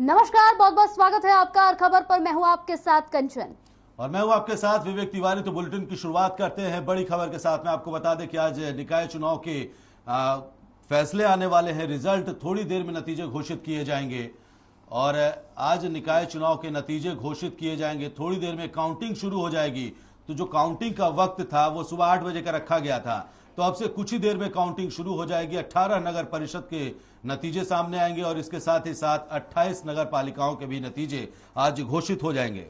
नमस्कार, बहुत बहुत स्वागत है आपका हर खबर पर। मैं हूं आपके साथ कंचन और मैं हूं आपके साथ विवेक तिवारी। तो बुलेटिन की शुरुआत करते हैं बड़ी खबर के साथ में। आपको बता दें कि आज निकाय चुनाव के फैसले आने वाले हैं। रिजल्ट थोड़ी देर में नतीजे घोषित किए जाएंगे और आज निकाय चुनाव के नतीजे घोषित किए जाएंगे। थोड़ी देर में काउंटिंग शुरू हो जाएगी। तो जो काउंटिंग का वक्त था वो सुबह 8 बजे का रखा गया था, तो अब से कुछ ही देर में काउंटिंग शुरू हो जाएगी। 18 नगर परिषद के नतीजे सामने आएंगे और इसके साथ ही साथ 28 नगर पालिकाओं के भी नतीजे आज घोषित हो जाएंगे।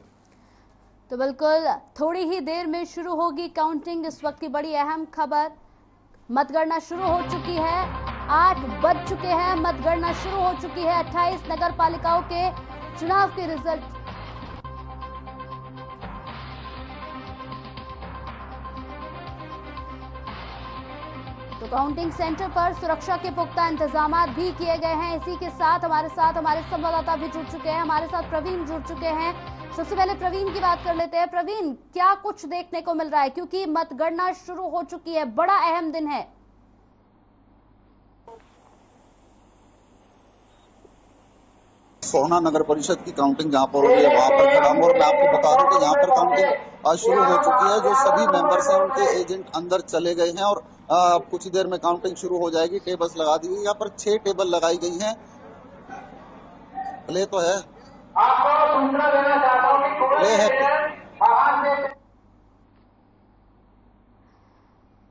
तो बिल्कुल थोड़ी ही देर में शुरू होगी काउंटिंग। इस वक्त की बड़ी अहम खबर, मतगणना शुरू हो चुकी है। 8 बज चुके हैं, मतगणना शुरू हो चुकी है। 28 नगर पालिकाओं के चुनाव के रिजल्ट तो काउंटिंग सेंटर पर सुरक्षा के पुख्ता इंतजाम भी किए गए हैं। इसी के साथ हमारे संवाददाता भी जुड़ चुके हैं। हमारे साथ प्रवीण जुड़ चुके हैं। सबसे पहले प्रवीण की बात कर लेते हैं। प्रवीण, क्या कुछ देखने को मिल रहा है, क्योंकि मतगणना शुरू हो चुकी है, बड़ा अहम दिन है। सोहना नगर परिषद की काउंटिंग जहां पर हो रही है वहां पर खड़ा हूं और मैं आपको बता दूं कि यहाँ पर काउंटिंग आज शुरू हो चुकी है। जो सभी मेंबर्स हैं उनके एजेंट अंदर चले गए हैं और कुछ ही देर में काउंटिंग शुरू हो जाएगी। टेबल्स लगा दी गई, यहाँ पर 6 टेबल लगाई गई हैं। प्ले तो है, प्ले है।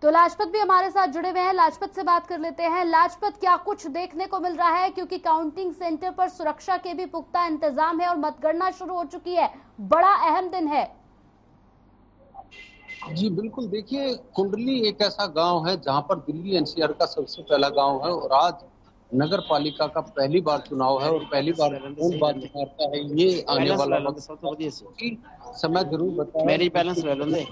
तो लाजपत भी हमारे साथ जुड़े हुए हैं। लाजपत से बात कर लेते हैं। लाजपत, क्या कुछ देखने को मिल रहा है, क्योंकि काउंटिंग सेंटर पर सुरक्षा के भी पुख्ता इंतजाम है और मतगणना शुरू हो चुकी है, बड़ा अहम दिन है। जी बिल्कुल, देखिए कुंडली एक ऐसा गांव है जहां पर दिल्ली एनसीआर का सबसे पहला गांव है और आज नगर पालिका का पहली बार चुनाव है और पहली बार कौन बात करता है ये आने वाला वक्त समय जरूर बताया। मेरी बैलेंस ले लेंगे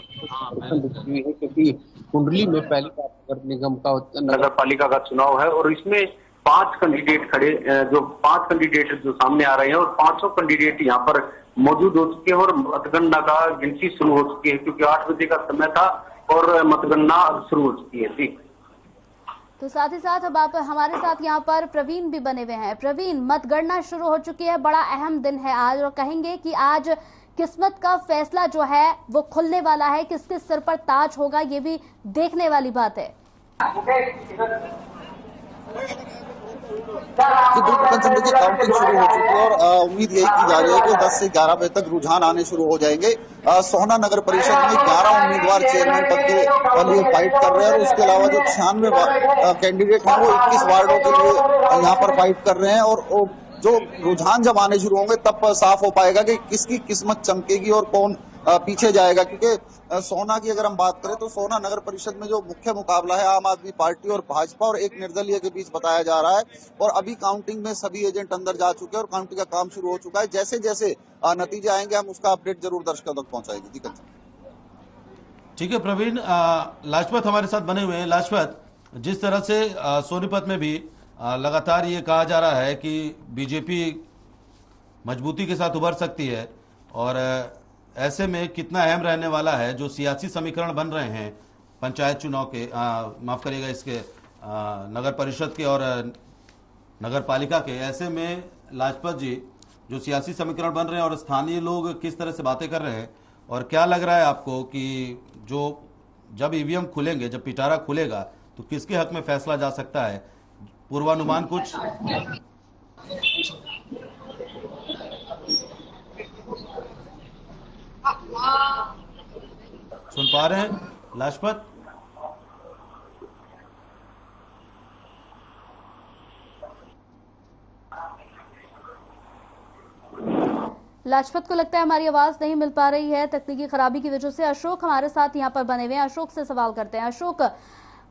क्योंकि कुंडली में पहली बार नगर निगम का नगर पालिका का चुनाव है और इसमें 5 कैंडिडेट खड़े, जो 5 कैंडिडेट जो सामने आ रहे हैं और 500 कैंडिडेट यहाँ पर मौजूद हो चुके हैं और मतगणना का गिनती शुरू हो चुकी है, क्योंकि 8 बजे का समय था और मतगणना शुरू हो चुकी है। जी, तो साथ ही साथ अब आप हमारे साथ यहाँ पर प्रवीण भी बने हुए हैं। प्रवीण, मतगणना शुरू हो चुकी है, बड़ा अहम दिन है आज, और कहेंगे कि आज किस्मत का फैसला जो है वो खुलने वाला है। किसके सिर पर ताज होगा, ये भी देखने वाली बात है। बिल्कुल कंचन, देखिए काउंटिंग शुरू हो चुकी है और उम्मीद यही की जा रही है कि 10 से 11 बजे तक रुझान आने शुरू हो जाएंगे। सोहना नगर परिषद में 11 उम्मीदवार चेयरमैन पद के लिए फाइट कर रहे हैं और उसके अलावा जो 96 कैंडिडेट हैं वो 21 वार्डों के लिए यहाँ पर फाइट कर रहे हैं। और जो रुझान जब आने शुरू होंगे तब साफ हो पाएगा कि किसकी किस्मत चमकेगी और कौन पीछे जाएगा। क्योंकि सोहना की अगर हम बात करें तो सोहना नगर परिषद में जो मुख्य मुकाबला है आम आदमी पार्टी और भाजपा और एक निर्दलीय के बीच बताया जा रहा है और अभी काउंटिंग में सभी एजेंट अंदर जा चुके हैं और काउंटिंग का काम शुरू हो चुका है। जैसे जैसे नतीजे आएंगे हम उसका अपडेट जरूर दर्शकों तक पहुंचाएंगे। जी ठीक है प्रवीण। लाजपत हमारे साथ बने हुए हैं। लाजपत, जिस तरह से सोनीपत में भी लगातार ये कहा जा रहा है कि बीजेपी मजबूती के साथ उभर सकती है, और ऐसे में कितना अहम रहने वाला है जो सियासी समीकरण बन रहे हैं पंचायत चुनाव के, माफ करिएगा, इसके नगर परिषद के और नगर पालिका के। ऐसे में लाजपत जी, जो सियासी समीकरण बन रहे हैं और स्थानीय लोग किस तरह से बातें कर रहे हैं, और क्या लग रहा है आपको कि जो जब ईवीएम खुलेंगे, जब पिटारा खुलेगा, तो किसके हक में फैसला जा सकता है? पूर्वानुमान कुछ सुन पा रहे हैं लाजपत? लाजपत को लगता है हमारी आवाज नहीं मिल पा रही है तकनीकी खराबी की वजह से। अशोक हमारे साथ यहाँ पर बने हुए हैं। अशोक से सवाल करते हैं। अशोक,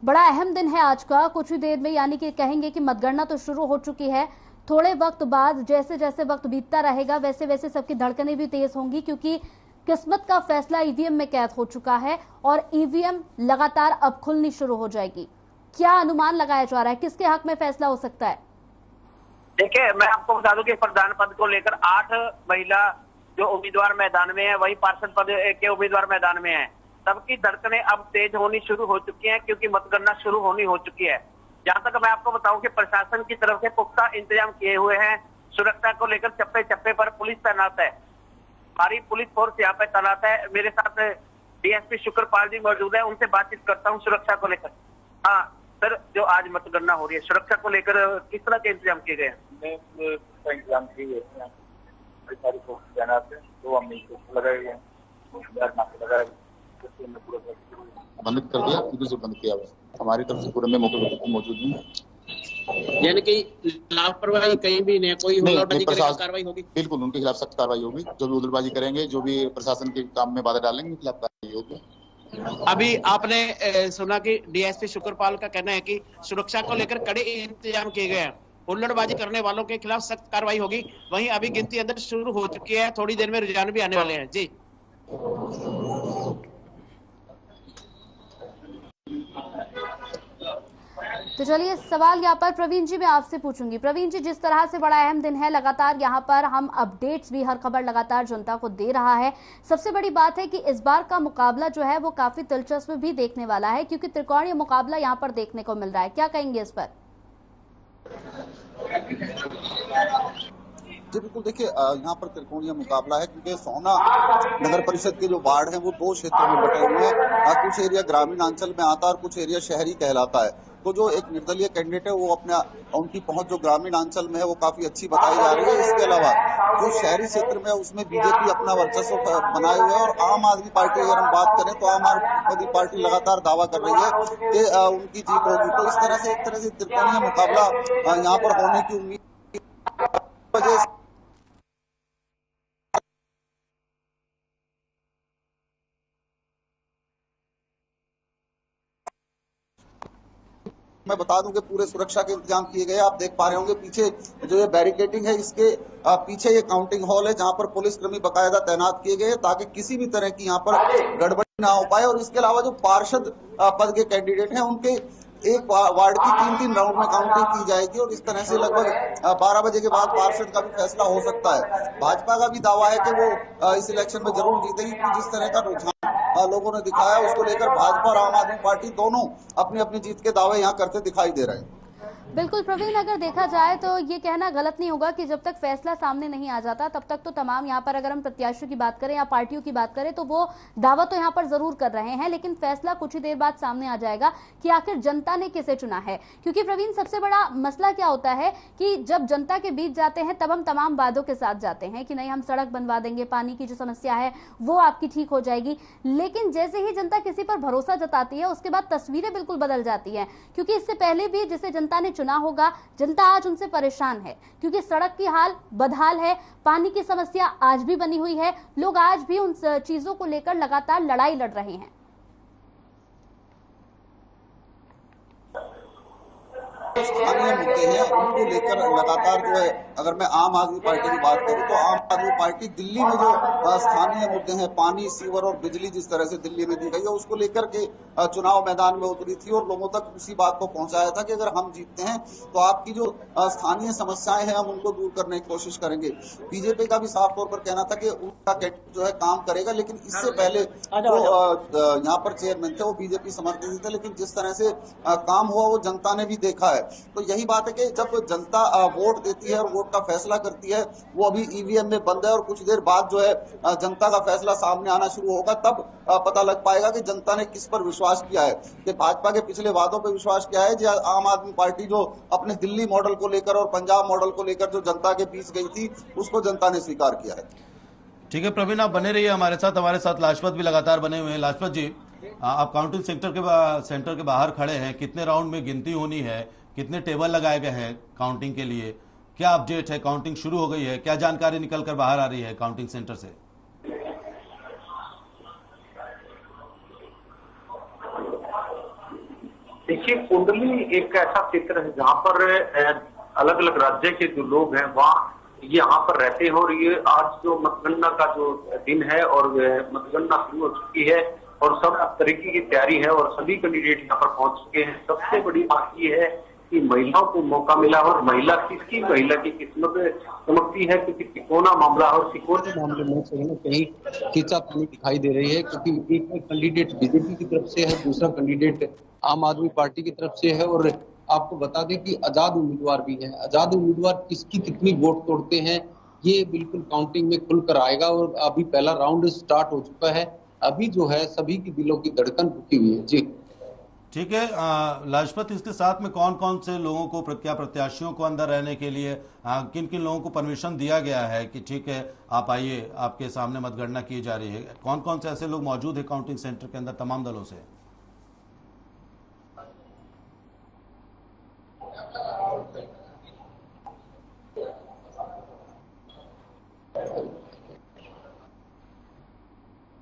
बड़ा अहम दिन है आज का, कुछ ही देर में, यानी कि कहेंगे कि मतगणना तो शुरू हो चुकी है, थोड़े वक्त बाद जैसे जैसे वक्त बीतता रहेगा वैसे वैसे सबकी धड़कनें भी तेज होंगी, क्योंकि किस्मत का फैसला ईवीएम में कैद हो चुका है और ईवीएम लगातार अब खुलनी शुरू हो जाएगी। क्या अनुमान लगाया जा रहा है, किसके हक में फैसला हो सकता है? देखिए, मैं आपको बता दूं कि प्रधान पद को लेकर 8 महिला जो उम्मीदवार मैदान में है, वही पार्षद पद के उम्मीदवार मैदान में है। सबकी धड़कनें अब तेज होनी शुरू हो चुकी हैं, क्योंकि मतगणना शुरू होनी हो चुकी है। जहां तक मैं आपको बताऊं कि प्रशासन की तरफ से पुख्ता इंतजाम किए हुए हैं सुरक्षा को लेकर चप्पे चप्पे पर पुलिस तैनात है, हमारी पुलिस फोर्स यहाँ पे तैनात है। मेरे साथ डीएसपी शुक्रपाल जी मौजूद है, उनसे बातचीत करता हूँ सुरक्षा को लेकर। हाँ सर, जो आज मतगणना हो रही है, सुरक्षा को लेकर किस तरह के इंतजाम किए गए हैं? इंतजाम किए गए हैं, सारी फोर्स तैनात है, 2 अमीर लगाए गए हैं, बंद कर दिया, पुलिस बंद किया हुआ, हमारी तरफ से पूरे में मौके पर मौजूद हैं। यानी कि लापरवाही कहीं भी नहीं, कोई कार्रवाई होगी? बिल्कुल, उनके खिलाफ सख्त कार्रवाई होगी। जो भी उधरबाजी करेंगे, जो भी प्रशासन के काम में बाधा डालेंगे, उनके खिलाफ कार्रवाई होगी। अभी आपने सुना कि डीएसपी शुक्रपाल का कहना है कि सुरक्षा को लेकर कड़े इंतजाम किए गए हैं, हुल्लड़बाजी करने वालों के खिलाफ सख्त कार्रवाई होगी। वहीं अभी गिनती अंदर शुरू हो चुकी है, थोड़ी देर में रुझान भी आने वाले हैं। जी तो चलिए सवाल यहाँ पर प्रवीण जी मैं आपसे पूछूंगी। प्रवीण जी, जिस तरह से बड़ा अहम दिन है, लगातार यहाँ पर हम अपडेट्स भी, हर खबर लगातार जनता को दे रहा है। सबसे बड़ी बात है कि इस बार का मुकाबला जो है वो काफी दिलचस्प भी देखने वाला है, क्योंकि त्रिकोणीय मुकाबला यहाँ पर देखने को मिल रहा है। क्या कहेंगे इस पर? जी बिल्कुल, देखिए यहाँ पर त्रिकोणीय मुकाबला है, क्योंकि सोहना नगर परिषद के जो वार्ड हैं वो 2 क्षेत्रों में बटे हुए हैं। कुछ एरिया ग्रामीण अंचल में आता है और कुछ एरिया शहरी कहलाता है। तो जो एक निर्दलीय कैंडिडेट है वो उनकी पहुंच जो ग्रामीण अंचल में है वो काफी अच्छी बताई जा रही है। इसके अलावा जो शहरी क्षेत्र में है उसमें बीजेपी अपना वर्चस्व बनाए हुए है, और आम आदमी पार्टी अगर हम बात करें तो आम आदमी पार्टी लगातार दावा कर रही है कि उनकी जीत होगी। तो इस तरह से एक तरह से त्रिकोणीय मुकाबला यहाँ पर होने की उम्मीद वजह से मैं बता दूं कि पूरे सुरक्षा के इंतजाम किए गए। आप देख पा रहे होंगे पीछे जो ये बैरिकेडिंग है, इसके पीछे ये काउंटिंग हॉल है जहां पर पुलिसकर्मी बकायदा तैनात किए गए ताकि किसी भी तरह की यहाँ पर गड़बड़ी ना हो पाए। और इसके अलावा जो पार्षद पद के कैंडिडेट हैं उनके एक वार्ड की 3-3 राउंड में काउंटिंग की जाएगी, और इस तरह से लगभग 12 बजे के बाद पार्षद का भी फैसला हो सकता है। भाजपा का भी दावा है कि वो इस इलेक्शन में जरूर जीतेगी, क्योंकि जिस तरह का रुझान लोगों ने दिखाया उसको लेकर भाजपा और आम आदमी पार्टी दोनों अपनी अपनी जीत के दावे यहाँ करते दिखाई दे रहे हैं। बिल्कुल प्रवीण, अगर देखा जाए तो ये कहना गलत नहीं होगा कि जब तक फैसला सामने नहीं आ जाता तब तक तो तमाम यहाँ पर, अगर हम प्रत्याशियों की बात करें या पार्टियों की बात करें, तो वो दावा तो यहाँ पर जरूर कर रहे हैं, लेकिन फैसला कुछ ही देर बाद सामने आ जाएगा कि आखिर जनता ने किसे चुना है। क्योंकि प्रवीण, सबसे बड़ा मसला क्या होता है कि जब जनता के बीच जाते हैं तब हम तमाम वादों के साथ जाते हैं कि नहीं हम सड़क बनवा देंगे, पानी की जो समस्या है वो आपकी ठीक हो जाएगी, लेकिन जैसे ही जनता किसी पर भरोसा जताती है उसके बाद तस्वीरें बिल्कुल बदल जाती है। क्योंकि इससे पहले भी जिसे जनता ने चुना होगा, जनता आज उनसे परेशान है, क्योंकि सड़क की हाल बदहाल है, पानी की समस्या आज भी बनी हुई है, लोग आज भी उन चीजों को लेकर लगातार लड़ाई लड़ रहे हैं। स्थानीय मुद्दे हैं उनको लेकर लगातार जो है, अगर मैं आम आदमी पार्टी की बात करूं तो आम आदमी पार्टी दिल्ली में जो स्थानीय मुद्दे हैं, पानी, सीवर और बिजली जिस तरह से दिल्ली में दी गई है, उसको लेकर के चुनाव मैदान में उतरी थी और लोगों तक उसी बात को पहुंचाया था कि अगर हम जीतते हैं तो आपकी जो स्थानीय समस्याएं हैं हम उनको दूर करने की कोशिश करेंगे। बीजेपी का भी साफ तौर पर कहना था कि उनका कैंडिडेट जो है काम करेगा, लेकिन इससे पहले जो यहाँ पर चेयरमैन थे वो बीजेपी समर्थित थे, लेकिन जिस तरह से काम हुआ वो जनता ने भी देखा है। तो यही बात है कि जब जनता वोट देती है और वोट का फैसला करती है, वो अभी ईवीएम में बंद है और कुछ देर बाद जो है जनता का फैसला सामने आना शुरू होगा, तब पता लग पाएगा कि जनता ने किस पर विश्वास किया है, कि भाजपा के पिछले वादों पर विश्वास किया है, या आम आदमी पार्टी जो अपने दिल्ली मॉडल को लेकर और पंजाब मॉडल को लेकर जो जनता के बीच गई थी उसको जनता ने स्वीकार किया है। ठीक है प्रवीण, आप बने रहिए हमारे साथ लाजपत भी लगातार बने हुए हैं। लाजपत जी, आप काउंटिंग सेंटर के बाहर खड़े हैं, कितने राउंड में गिनती होनी है, कितने टेबल लगाए गए हैं काउंटिंग के लिए, क्या अपडेट है? काउंटिंग शुरू हो गई है, क्या जानकारी निकल कर बाहर आ रही है काउंटिंग सेंटर से? देखिए, कुंडली एक ऐसा क्षेत्र है जहाँ पर अलग अलग राज्य के जो लोग हैं वहाँ यहाँ पर रहते हैं, और ये आज जो मतगणना का जो दिन है और मतगणना शुरू हो चुकी है और सब तरीके की तैयारी है और सभी कैंडिडेट यहाँ पर पहुंच चुके हैं। सबसे बड़ी बात ये है कि महिलाओं को मौका मिला, और महिला की किस्मत चमकती है, क्योंकि तिकोना मामला और तिकोने मामले में कहीं न कहीं खींचातानी दिखाई दे रही है, क्योंकि एक कैंडिडेट बीजेपी की तरफ से है, दूसरा कैंडिडेट आम आदमी पार्टी की तरफ से है, और आपको बता दें कि आजाद उम्मीदवार भी हैं। आजाद उम्मीदवार किसकी कितनी वोट तोड़ते हैं ये बिल्कुल काउंटिंग में खुलकर आएगा। और अभी पहला राउंड स्टार्ट हो चुका है। अभी जो है सभी की दिलों की धड़कन रुकी हुई है। जी ठीक है लाजपत, इसके साथ में कौन कौन से लोगों को, क्या प्रत्याशियों को अंदर रहने के लिए किन किन लोगों को परमिशन दिया गया है कि ठीक है आप आइए, आपके सामने मतगणना की जा रही है? कौन कौन से ऐसे लोग मौजूद है काउंटिंग सेंटर के अंदर तमाम दलों से?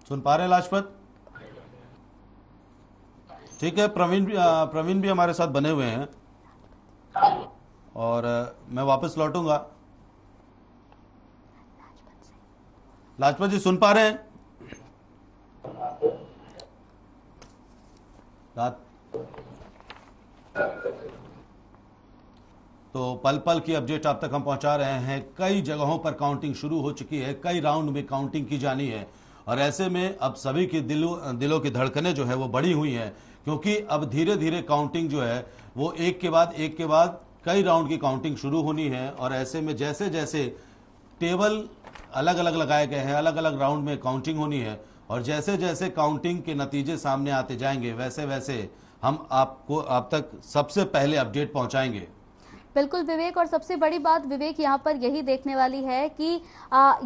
सुन पा रहे हैं लाजपत? ठीक है, प्रवीण भी हमारे साथ बने हुए हैं और मैं वापस लौटूंगा। लाजपत जी सुन पा रहे हैं? तो पल पल की अपडेट आप तक हम पहुंचा रहे हैं। कई जगहों पर काउंटिंग शुरू हो चुकी है, कई राउंड में काउंटिंग की जानी है और ऐसे में अब सभी की दिलों की धड़कनें जो है वो बढ़ी हुई हैं, क्योंकि अब धीरे धीरे काउंटिंग जो है वो एक के बाद कई राउंड की काउंटिंग शुरू होनी है। और ऐसे में जैसे जैसे टेबल अलग अलग लगाए गए हैं, अलग अलग राउंड में काउंटिंग होनी है और जैसे जैसे काउंटिंग के नतीजे सामने आते जाएंगे वैसे वैसे हम आप तक सबसे पहले अपडेट पहुंचाएंगे। बिल्कुल विवेक, और सबसे बड़ी बात विवेक यहाँ पर यही देखने वाली है कि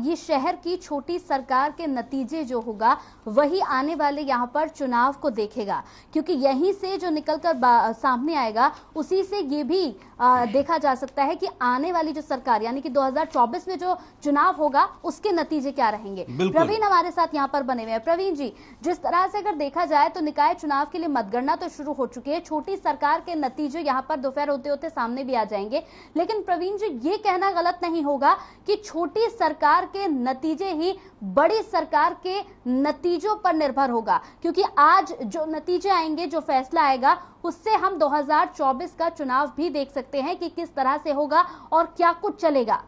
ये शहर की छोटी सरकार के नतीजे जो होगा वही आने वाले यहाँ पर चुनाव को देखेगा, क्योंकि यहीं से जो निकलकर सामने आएगा उसी से ये भी देखा जा सकता है कि आने वाली जो सरकार यानी कि 2024 में जो चुनाव होगा उसके नतीजे क्या रहेंगे। प्रवीण हमारे साथ यहाँ पर बने हुए हैं। प्रवीण जी, जिस तरह से अगर देखा जाए तो निकाय चुनाव के लिए मतगणना तो शुरू हो चुकी है, छोटी सरकार के नतीजे यहाँ पर दोपहर होते होते सामने भी आ जाएंगे, लेकिन प्रवीण जी ये कहना गलत नहीं होगा कि छोटी सरकार के नतीजे ही बड़ी सरकार के नतीजों पर निर्भर होगा, क्योंकि आज जो नतीजे आएंगे, जो फैसला आएगा, उससे हम 2024 का चुनाव भी देख सकते हैं कि किस तरह से होगा और क्या कुछ चलेगा।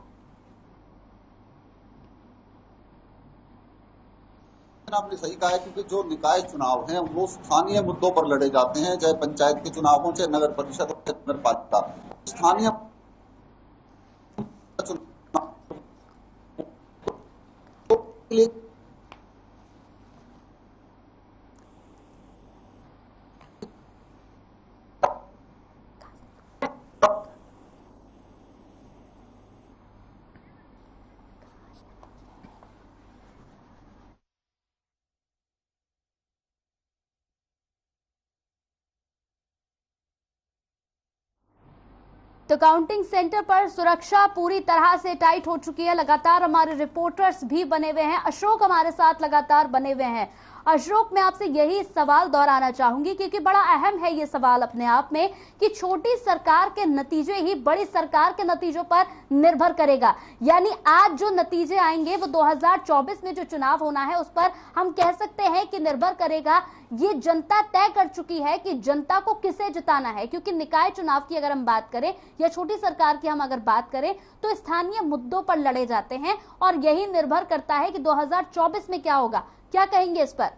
आपने सही कहा है, क्योंकि जो निकाय चुनाव हैं वो स्थानीय मुद्दों पर लड़े जाते हैं, चाहे पंचायत के चुनाव हो, चाहे नगर परिषद हो, चाहे नगर पालिका। स्थानीय तो काउंटिंग सेंटर पर सुरक्षा पूरी तरह से टाइट हो चुकी है। लगातार हमारे रिपोर्टर्स भी बने हुए हैं, अशोक हमारे साथ लगातार बने हुए हैं। अशोक, मैं आपसे यही सवाल दोहराना चाहूंगी क्योंकि बड़ा अहम है ये सवाल अपने आप में कि छोटी सरकार के नतीजे ही बड़ी सरकार के नतीजों पर निर्भर करेगा। यानी आज जो नतीजे आएंगे वो 2024 में जो चुनाव होना है उस पर हम कह सकते हैं कि निर्भर करेगा। ये जनता तय कर चुकी है कि जनता को किसे जिताना है, क्योंकि निकाय चुनाव की अगर हम बात करें या छोटी सरकार की हम अगर बात करें तो स्थानीय मुद्दों पर लड़े जाते हैं और यही निर्भर करता है कि 2024 में क्या होगा। क्या कहेंगे इस पर?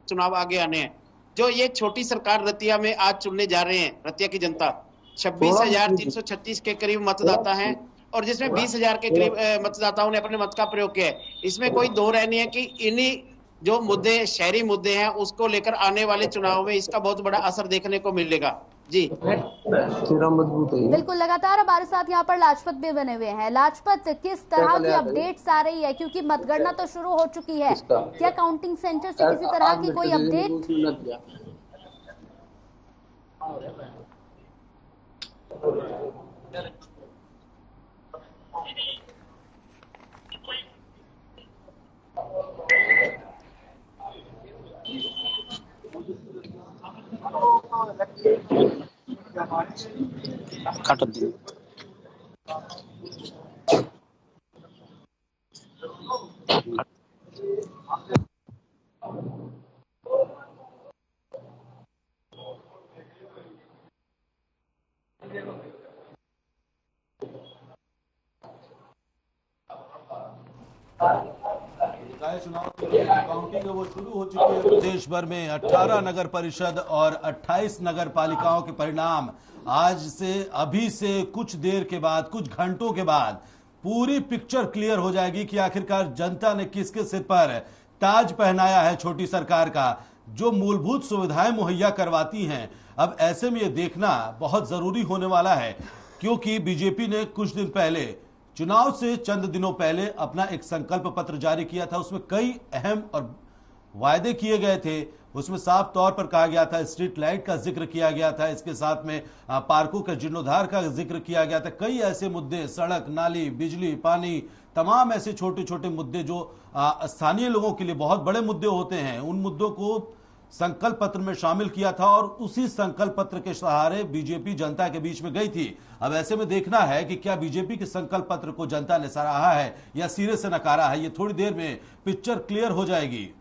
चुनाव आगे आने हैं। जो ये छोटी सरकार रतिया में आज चुनने जा रहे हैं, रतिया की जनता 26,336 के करीब मतदाता हैं और जिसमें 20,000 के करीब मतदाताओं ने अपने मत का प्रयोग किया है। इसमें कोई दो राय नहीं है कि इन्हीं जो मुद्दे, शहरी मुद्दे हैं, उसको लेकर आने वाले चुनाव में इसका बहुत बड़ा असर देखने को मिलेगा। जी मजबूत है। बिल्कुल, लगातार हमारे साथ यहाँ पर लाजपत भी बने हुए हैं। लाजपत, किस तरह की अपडेट्स आ रही है, क्योंकि मतगणना तो शुरू हो चुकी है, क्या काउंटिंग सेंटर से किसी तरह की कोई अपडेट? निकाय चुनाव की काउंटिंग है वो शुरू हो चुकी है। देश भर में 18 नगर परिषद और 28 नगर पालिकाओं के परिणाम आज से, अभी से कुछ देर के बाद, कुछ घंटों के बाद पूरी पिक्चर क्लियर हो जाएगी कि आखिरकार जनता ने किसके सिर पर ताज पहनाया है छोटी सरकार का, जो मूलभूत सुविधाएं मुहैया करवाती हैं। अब ऐसे में ये देखना बहुत जरूरी होने वाला है, क्योंकि बीजेपी ने कुछ दिन पहले, चुनाव से चंद दिनों पहले अपना एक संकल्प पत्र जारी किया था। उसमें कई अहम और वायदे किए गए थे। उसमें साफ तौर पर कहा गया था, स्ट्रीट लाइट का जिक्र किया गया था, इसके साथ में पार्कों के जीर्णोद्धार का जिक्र किया गया था। कई ऐसे मुद्दे, सड़क, नाली, बिजली, पानी, तमाम ऐसे छोटे छोटे मुद्दे जो स्थानीय लोगों के लिए बहुत बड़े मुद्दे होते हैं, उन मुद्दों को संकल्प पत्र में शामिल किया था और उसी संकल्प पत्र के सहारे बीजेपी जनता के बीच में गई थी। अब ऐसे में देखना है कि क्या बीजेपी के संकल्प पत्र को जनता ने सराहा है या सिरे से नकारा है। ये थोड़ी देर में पिक्चर क्लियर हो जाएगी।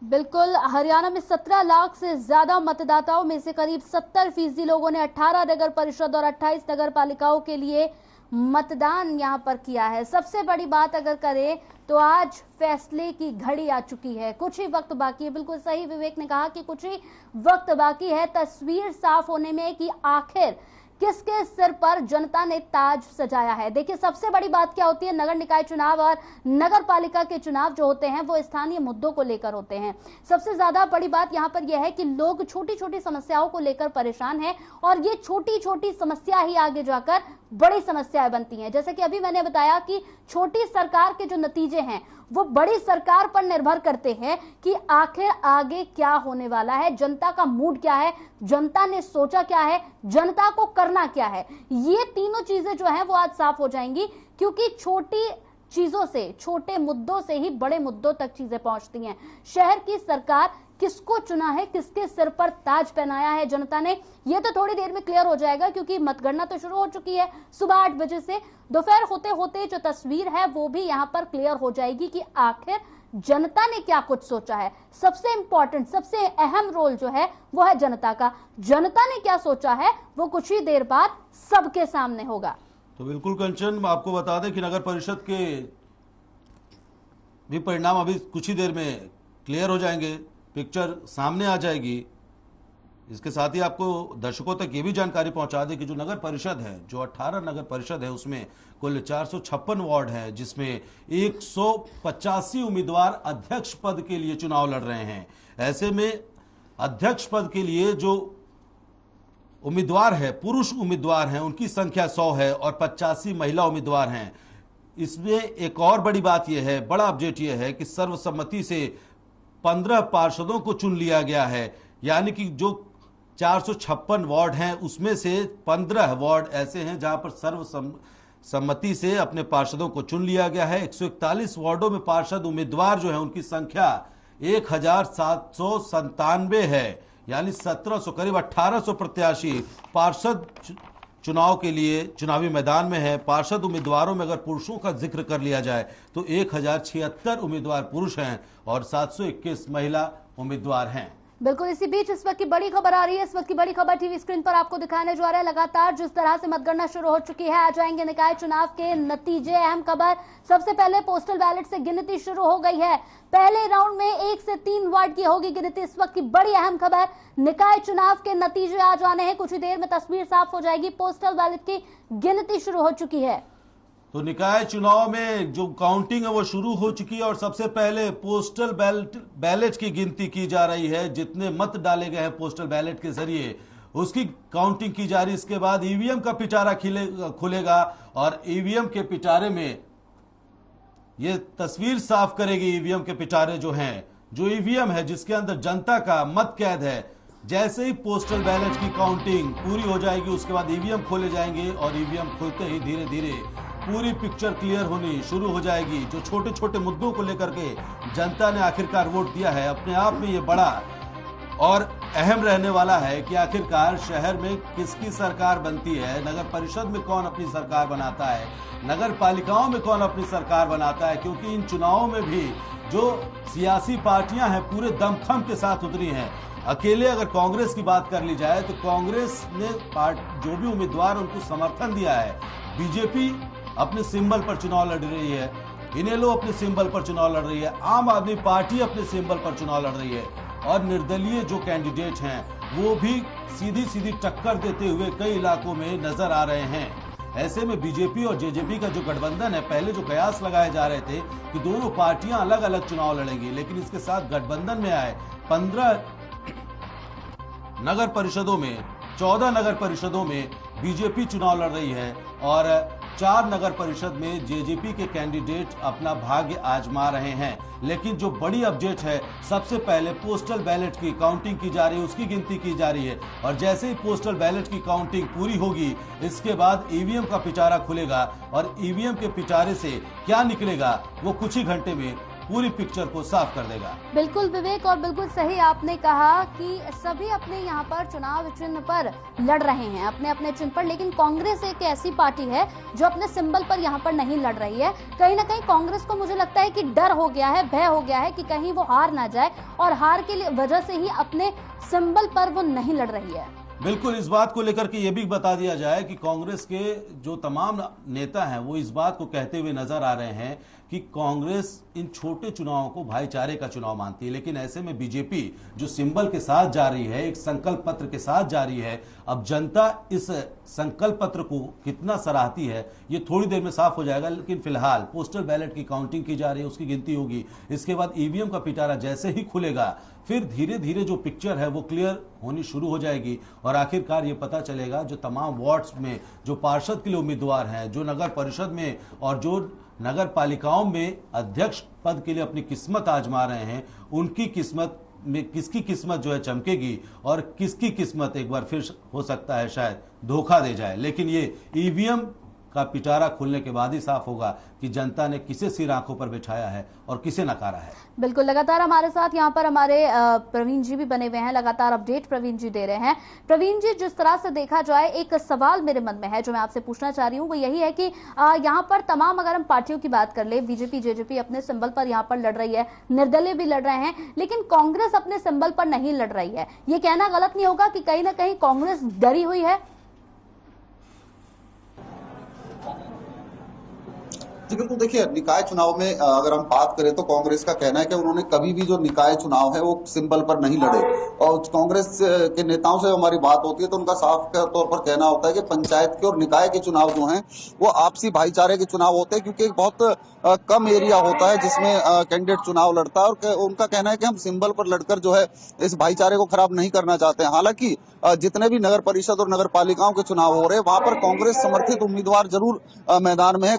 बिल्कुल, हरियाणा में 17 लाख से ज्यादा मतदाताओं में से करीब 70% लोगों ने 18 नगर परिषद और 28 नगर पालिकाओं के लिए मतदान यहां पर किया है। सबसे बड़ी बात अगर करें तो आज फैसले की घड़ी आ चुकी है, कुछ ही वक्त बाकी है। बिल्कुल सही विवेक ने कहा कि कुछ ही वक्त बाकी है तस्वीर साफ होने में कि आखिर किसके सिर पर जनता ने ताज सजाया है। देखिए, सबसे बड़ी बात क्या होती है, नगर निकाय चुनाव और नगर पालिका के चुनाव जो होते हैं वो स्थानीय मुद्दों को लेकर होते हैं। सबसे ज्यादा बड़ी बात यहाँ पर यह है कि लोग छोटी छोटी समस्याओं को लेकर परेशान हैं और ये छोटी छोटी समस्या ही आगे जाकर बड़ी समस्याएं बनती हैं। जैसे कि अभी मैंने बताया कि छोटी सरकार के जो नतीजे हैं वो बड़ी सरकार पर निर्भर करते हैं कि आखिर आगे क्या होने वाला है, जनता का मूड क्या है, जनता ने सोचा क्या है, जनता को करना क्या है। ये तीनों चीजें जो हैं वो आज साफ हो जाएंगी, क्योंकि छोटी चीजों से, छोटे मुद्दों से ही बड़े मुद्दों तक चीजें पहुंचती हैं। शहर की सरकार किसको चुना है, किसके सिर पर ताज पहनाया है जनता ने, ये तो थोड़ी देर में क्लियर हो जाएगा, क्योंकि मतगणना तो शुरू हो चुकी है सुबह 8 बजे से। दोपहर होते होते जो तस्वीर है वो भी यहां पर क्लियर हो जाएगी कि आखिर जनता ने क्या कुछ सोचा है। सबसे इंपॉर्टेंट, सबसे अहम रोल जो है वो है जनता का। जनता ने क्या सोचा है वो कुछ ही देर बाद सबके सामने होगा। तो बिल्कुल कंचन, आपको बता दें कि नगर परिषद के भी परिणाम अभी कुछ ही देर में क्लियर हो जाएंगे, पिक्चर सामने आ जाएगी। इसके साथ ही आपको दर्शकों तक ये भी जानकारी पहुंचा दें कि जो नगर परिषद है, जो 18 नगर परिषद है, उसमें कुल 456 वार्ड है, जिसमें 185 उम्मीदवार अध्यक्ष पद के लिए चुनाव लड़ रहे हैं। ऐसे में अध्यक्ष पद के लिए जो उम्मीदवार है, पुरुष उम्मीदवार हैं, उनकी संख्या 100 है और 85 महिला उम्मीदवार हैं। इसमें एक और बड़ी बात यह है, बड़ा अपडेट यह है कि सर्वसम्मति से 15 पार्षदों को चुन लिया गया है। यानी कि जो 456 वार्ड हैं उसमें से 15 वार्ड ऐसे हैं जहां पर सर्वसम्मति से अपने पार्षदों को चुन लिया गया है। 141 वार्डों में पार्षद उम्मीदवार जो है उनकी संख्या 1797 है। यानी 1700, करीब 1800 प्रत्याशी पार्षद चुनाव के लिए चुनावी मैदान में है। पार्षद उम्मीदवारों में अगर पुरुषों का जिक्र कर लिया जाए तो 1076 उम्मीदवार पुरुष हैं और 721 महिला उम्मीदवार हैं। बिल्कुल, इसी बीच इस वक्त की बड़ी खबर आ रही है। इस वक्त की बड़ी खबर टीवी स्क्रीन पर आपको दिखाने जा रहा है। लगातार जिस तरह से मतगणना शुरू हो चुकी है, आ जाएंगे निकाय चुनाव के नतीजे। अहम खबर, सबसे पहले पोस्टल बैलेट से गिनती शुरू हो गई है। पहले राउंड में 1 से 3 वार्ड की होगी गिनती। इस वक्त की बड़ी अहम खबर, निकाय चुनाव के नतीजे आ जाने हैं। कुछ ही देर में तस्वीर साफ हो जाएगी। पोस्टल बैलेट की गिनती शुरू हो चुकी है। तो निकाय चुनाव में जो काउंटिंग है वो शुरू हो चुकी है और सबसे पहले पोस्टल बैलेट की गिनती की जा रही है। जितने मत डाले गए हैं पोस्टल बैलेट के जरिए उसकी काउंटिंग की जा रही है। इसके बाद ईवीएम का पिटारा खुलेगा और ईवीएम के पिटारे में ये तस्वीर साफ करेगी। ईवीएम के पिटारे जो हैं, जो ईवीएम है जिसके अंदर जनता का मत कैद है, जैसे ही पोस्टल बैलेट की काउंटिंग पूरी हो जाएगी उसके बाद ईवीएम खोले जाएंगे और ईवीएम खुलते ही धीरे धीरे पूरी पिक्चर क्लियर होनी शुरू हो जाएगी। जो छोटे छोटे मुद्दों को लेकर के जनता ने आखिरकार वोट दिया है, अपने आप में ये बड़ा और अहम रहने वाला है कि आखिरकार शहर में किसकी सरकार बनती है, नगर परिषद में कौन अपनी सरकार बनाता है, नगर पालिकाओं में कौन अपनी सरकार बनाता है। क्योंकि इन चुनावों में भी जो सियासी पार्टियां हैं पूरे दमखम के साथ उतरी हैं। अकेले अगर कांग्रेस की बात कर ली जाए तो कांग्रेस ने जो भी उम्मीदवार उनको समर्थन दिया है। बीजेपी अपने सिंबल पर चुनाव लड़ रही है इनेलो अपने सिंबल पर चुनाव लड़ रही है, आम आदमी पार्टी अपने सिंबल पर चुनाव लड़ रही है और निर्दलीय जो कैंडिडेट हैं वो भी सीधी सीधी टक्कर देते हुए कई इलाकों में नजर आ रहे हैं। ऐसे में बीजेपी और जेजेपी का जो गठबंधन है, पहले जो कयास लगाए जा रहे थे कि दोनों पार्टियां अलग अलग चुनाव लड़ेंगी, लेकिन इसके साथ गठबंधन में आए 15 नगर परिषदों में 14 नगर परिषदों में बीजेपी चुनाव लड़ रही है और 4 नगर परिषद में जेजेपी के कैंडिडेट अपना भाग्य आजमा रहे हैं। लेकिन जो बड़ी अपडेट है, सबसे पहले पोस्टल बैलेट की काउंटिंग की जा रही है, उसकी गिनती की जा रही है और जैसे ही पोस्टल बैलेट की काउंटिंग पूरी होगी, इसके बाद ईवीएम का पिटारा खुलेगा और ईवीएम के पिटारे से क्या निकलेगा वो कुछ ही घंटे में पूरी पिक्चर को साफ कर देगा। बिल्कुल विवेक, और बिल्कुल सही आपने कहा कि सभी अपने यहाँ पर चुनाव चिन्ह पर लड़ रहे हैं, अपने अपने चिन्ह पर, लेकिन कांग्रेस एक ऐसी पार्टी है जो अपने सिंबल पर यहाँ पर नहीं लड़ रही है। कहीं ना कहीं कांग्रेस को मुझे लगता है कि डर हो गया है, भय हो गया है कि कहीं वो हार ना जाए और हार के लिए वजह से ही अपने सिंबल पर वो नहीं लड़ रही है। बिल्कुल, इस बात को लेकर के ये भी बता दिया जाए कि कांग्रेस के जो तमाम नेता हैं वो इस बात को कहते हुए नजर आ रहे हैं कि कांग्रेस इन छोटे चुनावों को भाईचारे का चुनाव मानती है, लेकिन ऐसे में बीजेपी जो सिंबल के साथ जा रही है, एक संकल्प पत्र के साथ जा रही है, अब जनता इस संकल्प पत्र को कितना सराहती है ये थोड़ी देर में साफ हो जाएगा। लेकिन फिलहाल पोस्टल बैलेट की काउंटिंग की जा रही है, उसकी गिनती होगी, इसके बाद ईवीएम का पिटारा जैसे ही खुलेगा फिर धीरे धीरे जो पिक्चर है वो क्लियर होनी शुरू हो जाएगी और आखिरकार ये पता चलेगा जो तमाम वार्ड्स में जो पार्षद के लिए उम्मीदवार हैं, जो नगर परिषद में और जो नगर पालिकाओं में अध्यक्ष पद के लिए अपनी किस्मत आजमा रहे हैं, उनकी किस्मत में किसकी किस्मत जो है चमकेगी और किसकी किस्मत एक बार फिर हो सकता है शायद धोखा दे जाए। लेकिन ये ईवीएम का पिटारा खुलने के बाद ही साफ होगा कि जनता ने किसे सिर आंखों पर बिठाया है और किसे नकारा है। बिल्कुल, लगातार हमारे साथ यहाँ पर हमारे प्रवीण जी भी बने हुए हैं, लगातार अपडेट प्रवीण जी दे रहे हैं। प्रवीण जी, जिस तरह से देखा जाए, एक सवाल मेरे मन में है जो मैं आपसे पूछना चाह रही हूँ, वो यही है कि यहाँ पर तमाम अगर हम पार्टियों की बात कर ले, बीजेपी जेजेपी अपने सिंबल पर यहाँ पर लड़ रही है, निर्दलीय भी लड़ रहे हैं, लेकिन कांग्रेस अपने सिंबल पर नहीं लड़ रही है। ये कहना गलत नहीं होगा कि कहीं ना कहीं कांग्रेस डरी हुई है? जी बिल्कुल, देखिए निकाय चुनाव में अगर हम बात करें तो कांग्रेस का कहना है कि उन्होंने कभी भी जो निकाय चुनाव है वो सिंबल पर नहीं लड़े और कांग्रेस के नेताओं से हमारी बात होती है तो उनका साफ तौर पर कहना होता है कि पंचायत के और निकाय के चुनाव जो हैं वो आपसी भाईचारे के चुनाव होते हैं, क्योंकि बहुत कम एरिया होता है जिसमें कैंडिडेट चुनाव लड़ता है और उनका कहना है कि हम सिंबल पर लड़कर जो है इस भाईचारे को खराब नहीं करना चाहते हैं। हालांकि जितने भी नगर परिषद और नगर पालिकाओं के चुनाव हो रहे हैं वहां पर कांग्रेस समर्थित उम्मीदवार जरूर मैदान में है।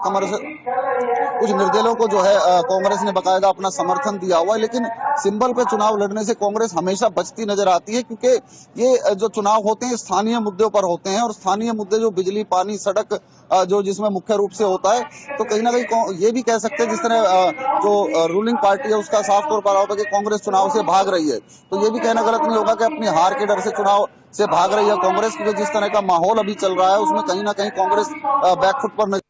कुछ निर्दलीयों को जो है कांग्रेस ने बकायदा अपना समर्थन दिया हुआ है, लेकिन सिंबल पे चुनाव लड़ने से कांग्रेस हमेशा बचती नजर आती है, क्योंकि ये जो चुनाव होते हैं स्थानीय मुद्दों पर होते हैं और स्थानीय मुद्दे जो बिजली, पानी, सड़क जो जिसमें मुख्य रूप से होता है, तो कहीं ना कहीं ये भी कह सकते हैं जिस तरह जो रूलिंग पार्टी है उसका साफ तौर पर होता है कि कांग्रेस चुनाव से भाग रही है, तो ये भी कहना गलत नहीं होगा कि अपनी हार के डर से चुनाव से भाग रही है कांग्रेस, क्योंकि जिस तरह का माहौल अभी चल रहा है उसमें कहीं ना कहीं कांग्रेस बैकफुट पर।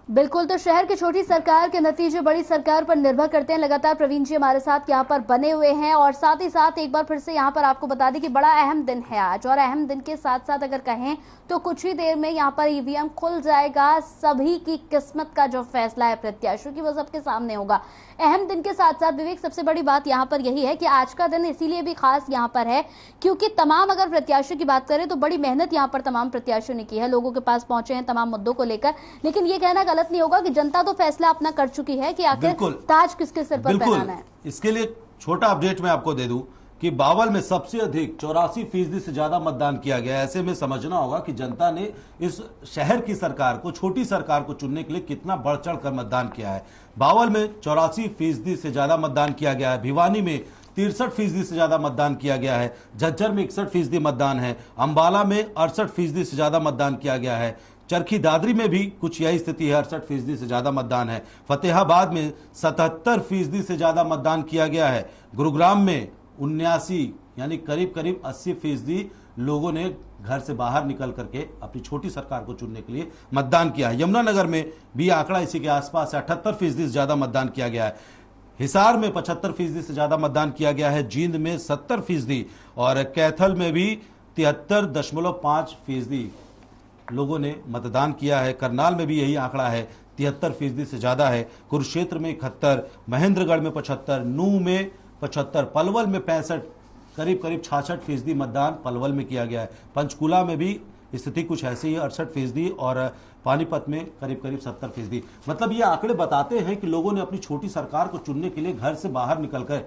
बिल्कुल, तो शहर की छोटी सरकार के नतीजे बड़ी सरकार पर निर्भर करते हैं। लगातार प्रवीण जी हमारे साथ यहाँ पर बने हुए हैं और साथ ही साथ एक बार फिर से यहाँ पर आपको बता दें कि बड़ा अहम दिन है आज, और अहम दिन के साथ साथ अगर कहें तो कुछ ही देर में यहाँ पर ईवीएम खुल जाएगा। सभी की किस्मत का जो फैसला है प्रत्याशियों की वो सबके सामने होगा। अहम दिन के साथ साथ विवेक, सबसे बड़ी बात यहाँ पर यही है कि आज का दिन इसीलिए भी खास यहाँ पर है क्योंकि तमाम अगर प्रत्याशियों की बात करें तो बड़ी मेहनत यहाँ पर तमाम प्रत्याशियों ने की है, लोगों के पास पहुंचे हैं तमाम मुद्दों को लेकर, लेकिन ये कहना गलत नहीं होगा कि जनता तो फैसला अपना कर चुकी है कि आखिर ताज किसके सिर पर पहनाना है। इसके लिए छोटा अपडेट मैं आपको दे दूं कि बावल में सबसे अधिक 84% से ज्यादा मतदान किया गया। ऐसे में समझना होगा कि जनता ने इस शहर की सरकार को, छोटी सरकार को चुनने के लिए कितना बढ़ चढ़ कर मतदान किया है। बावल में 84% से ज्यादा मतदान किया गया है, भिवानी में 63% से ज्यादा मतदान किया गया है, झज्जर में 61% मतदान है, अंबाला में 68% से ज्यादा मतदान किया गया है, चरखी दादरी में भी कुछ यही स्थिति है, 68% से ज्यादा मतदान है, फतेहाबाद में 77% से ज्यादा मतदान किया गया है, गुरुग्राम में 79 यानी करीब करीब 80% लोगों ने घर से बाहर निकल करके अपनी छोटी सरकार को चुनने के लिए मतदान किया है। यमुनानगर में भी आंकड़ा इसी के आसपास 78% से ज्यादा मतदान किया गया है, हिसार में 75% से ज्यादा मतदान किया गया है, जींद में 70% और कैथल में भी 73.5% लोगों ने मतदान किया है। करनाल में भी यही आंकड़ा है, 73% से ज्यादा है। कुरुक्षेत्र में 71, महेंद्रगढ़ में 75, नूह में 75, पलवल में 65, करीब 66% मतदान पलवल में किया गया है। पंचकुला में भी स्थिति कुछ ऐसी है, 68%, और पानीपत में करीब 70%। मतलब ये आंकड़े बताते हैं कि लोगों ने अपनी छोटी सरकार को चुनने के लिए घर से बाहर निकलकर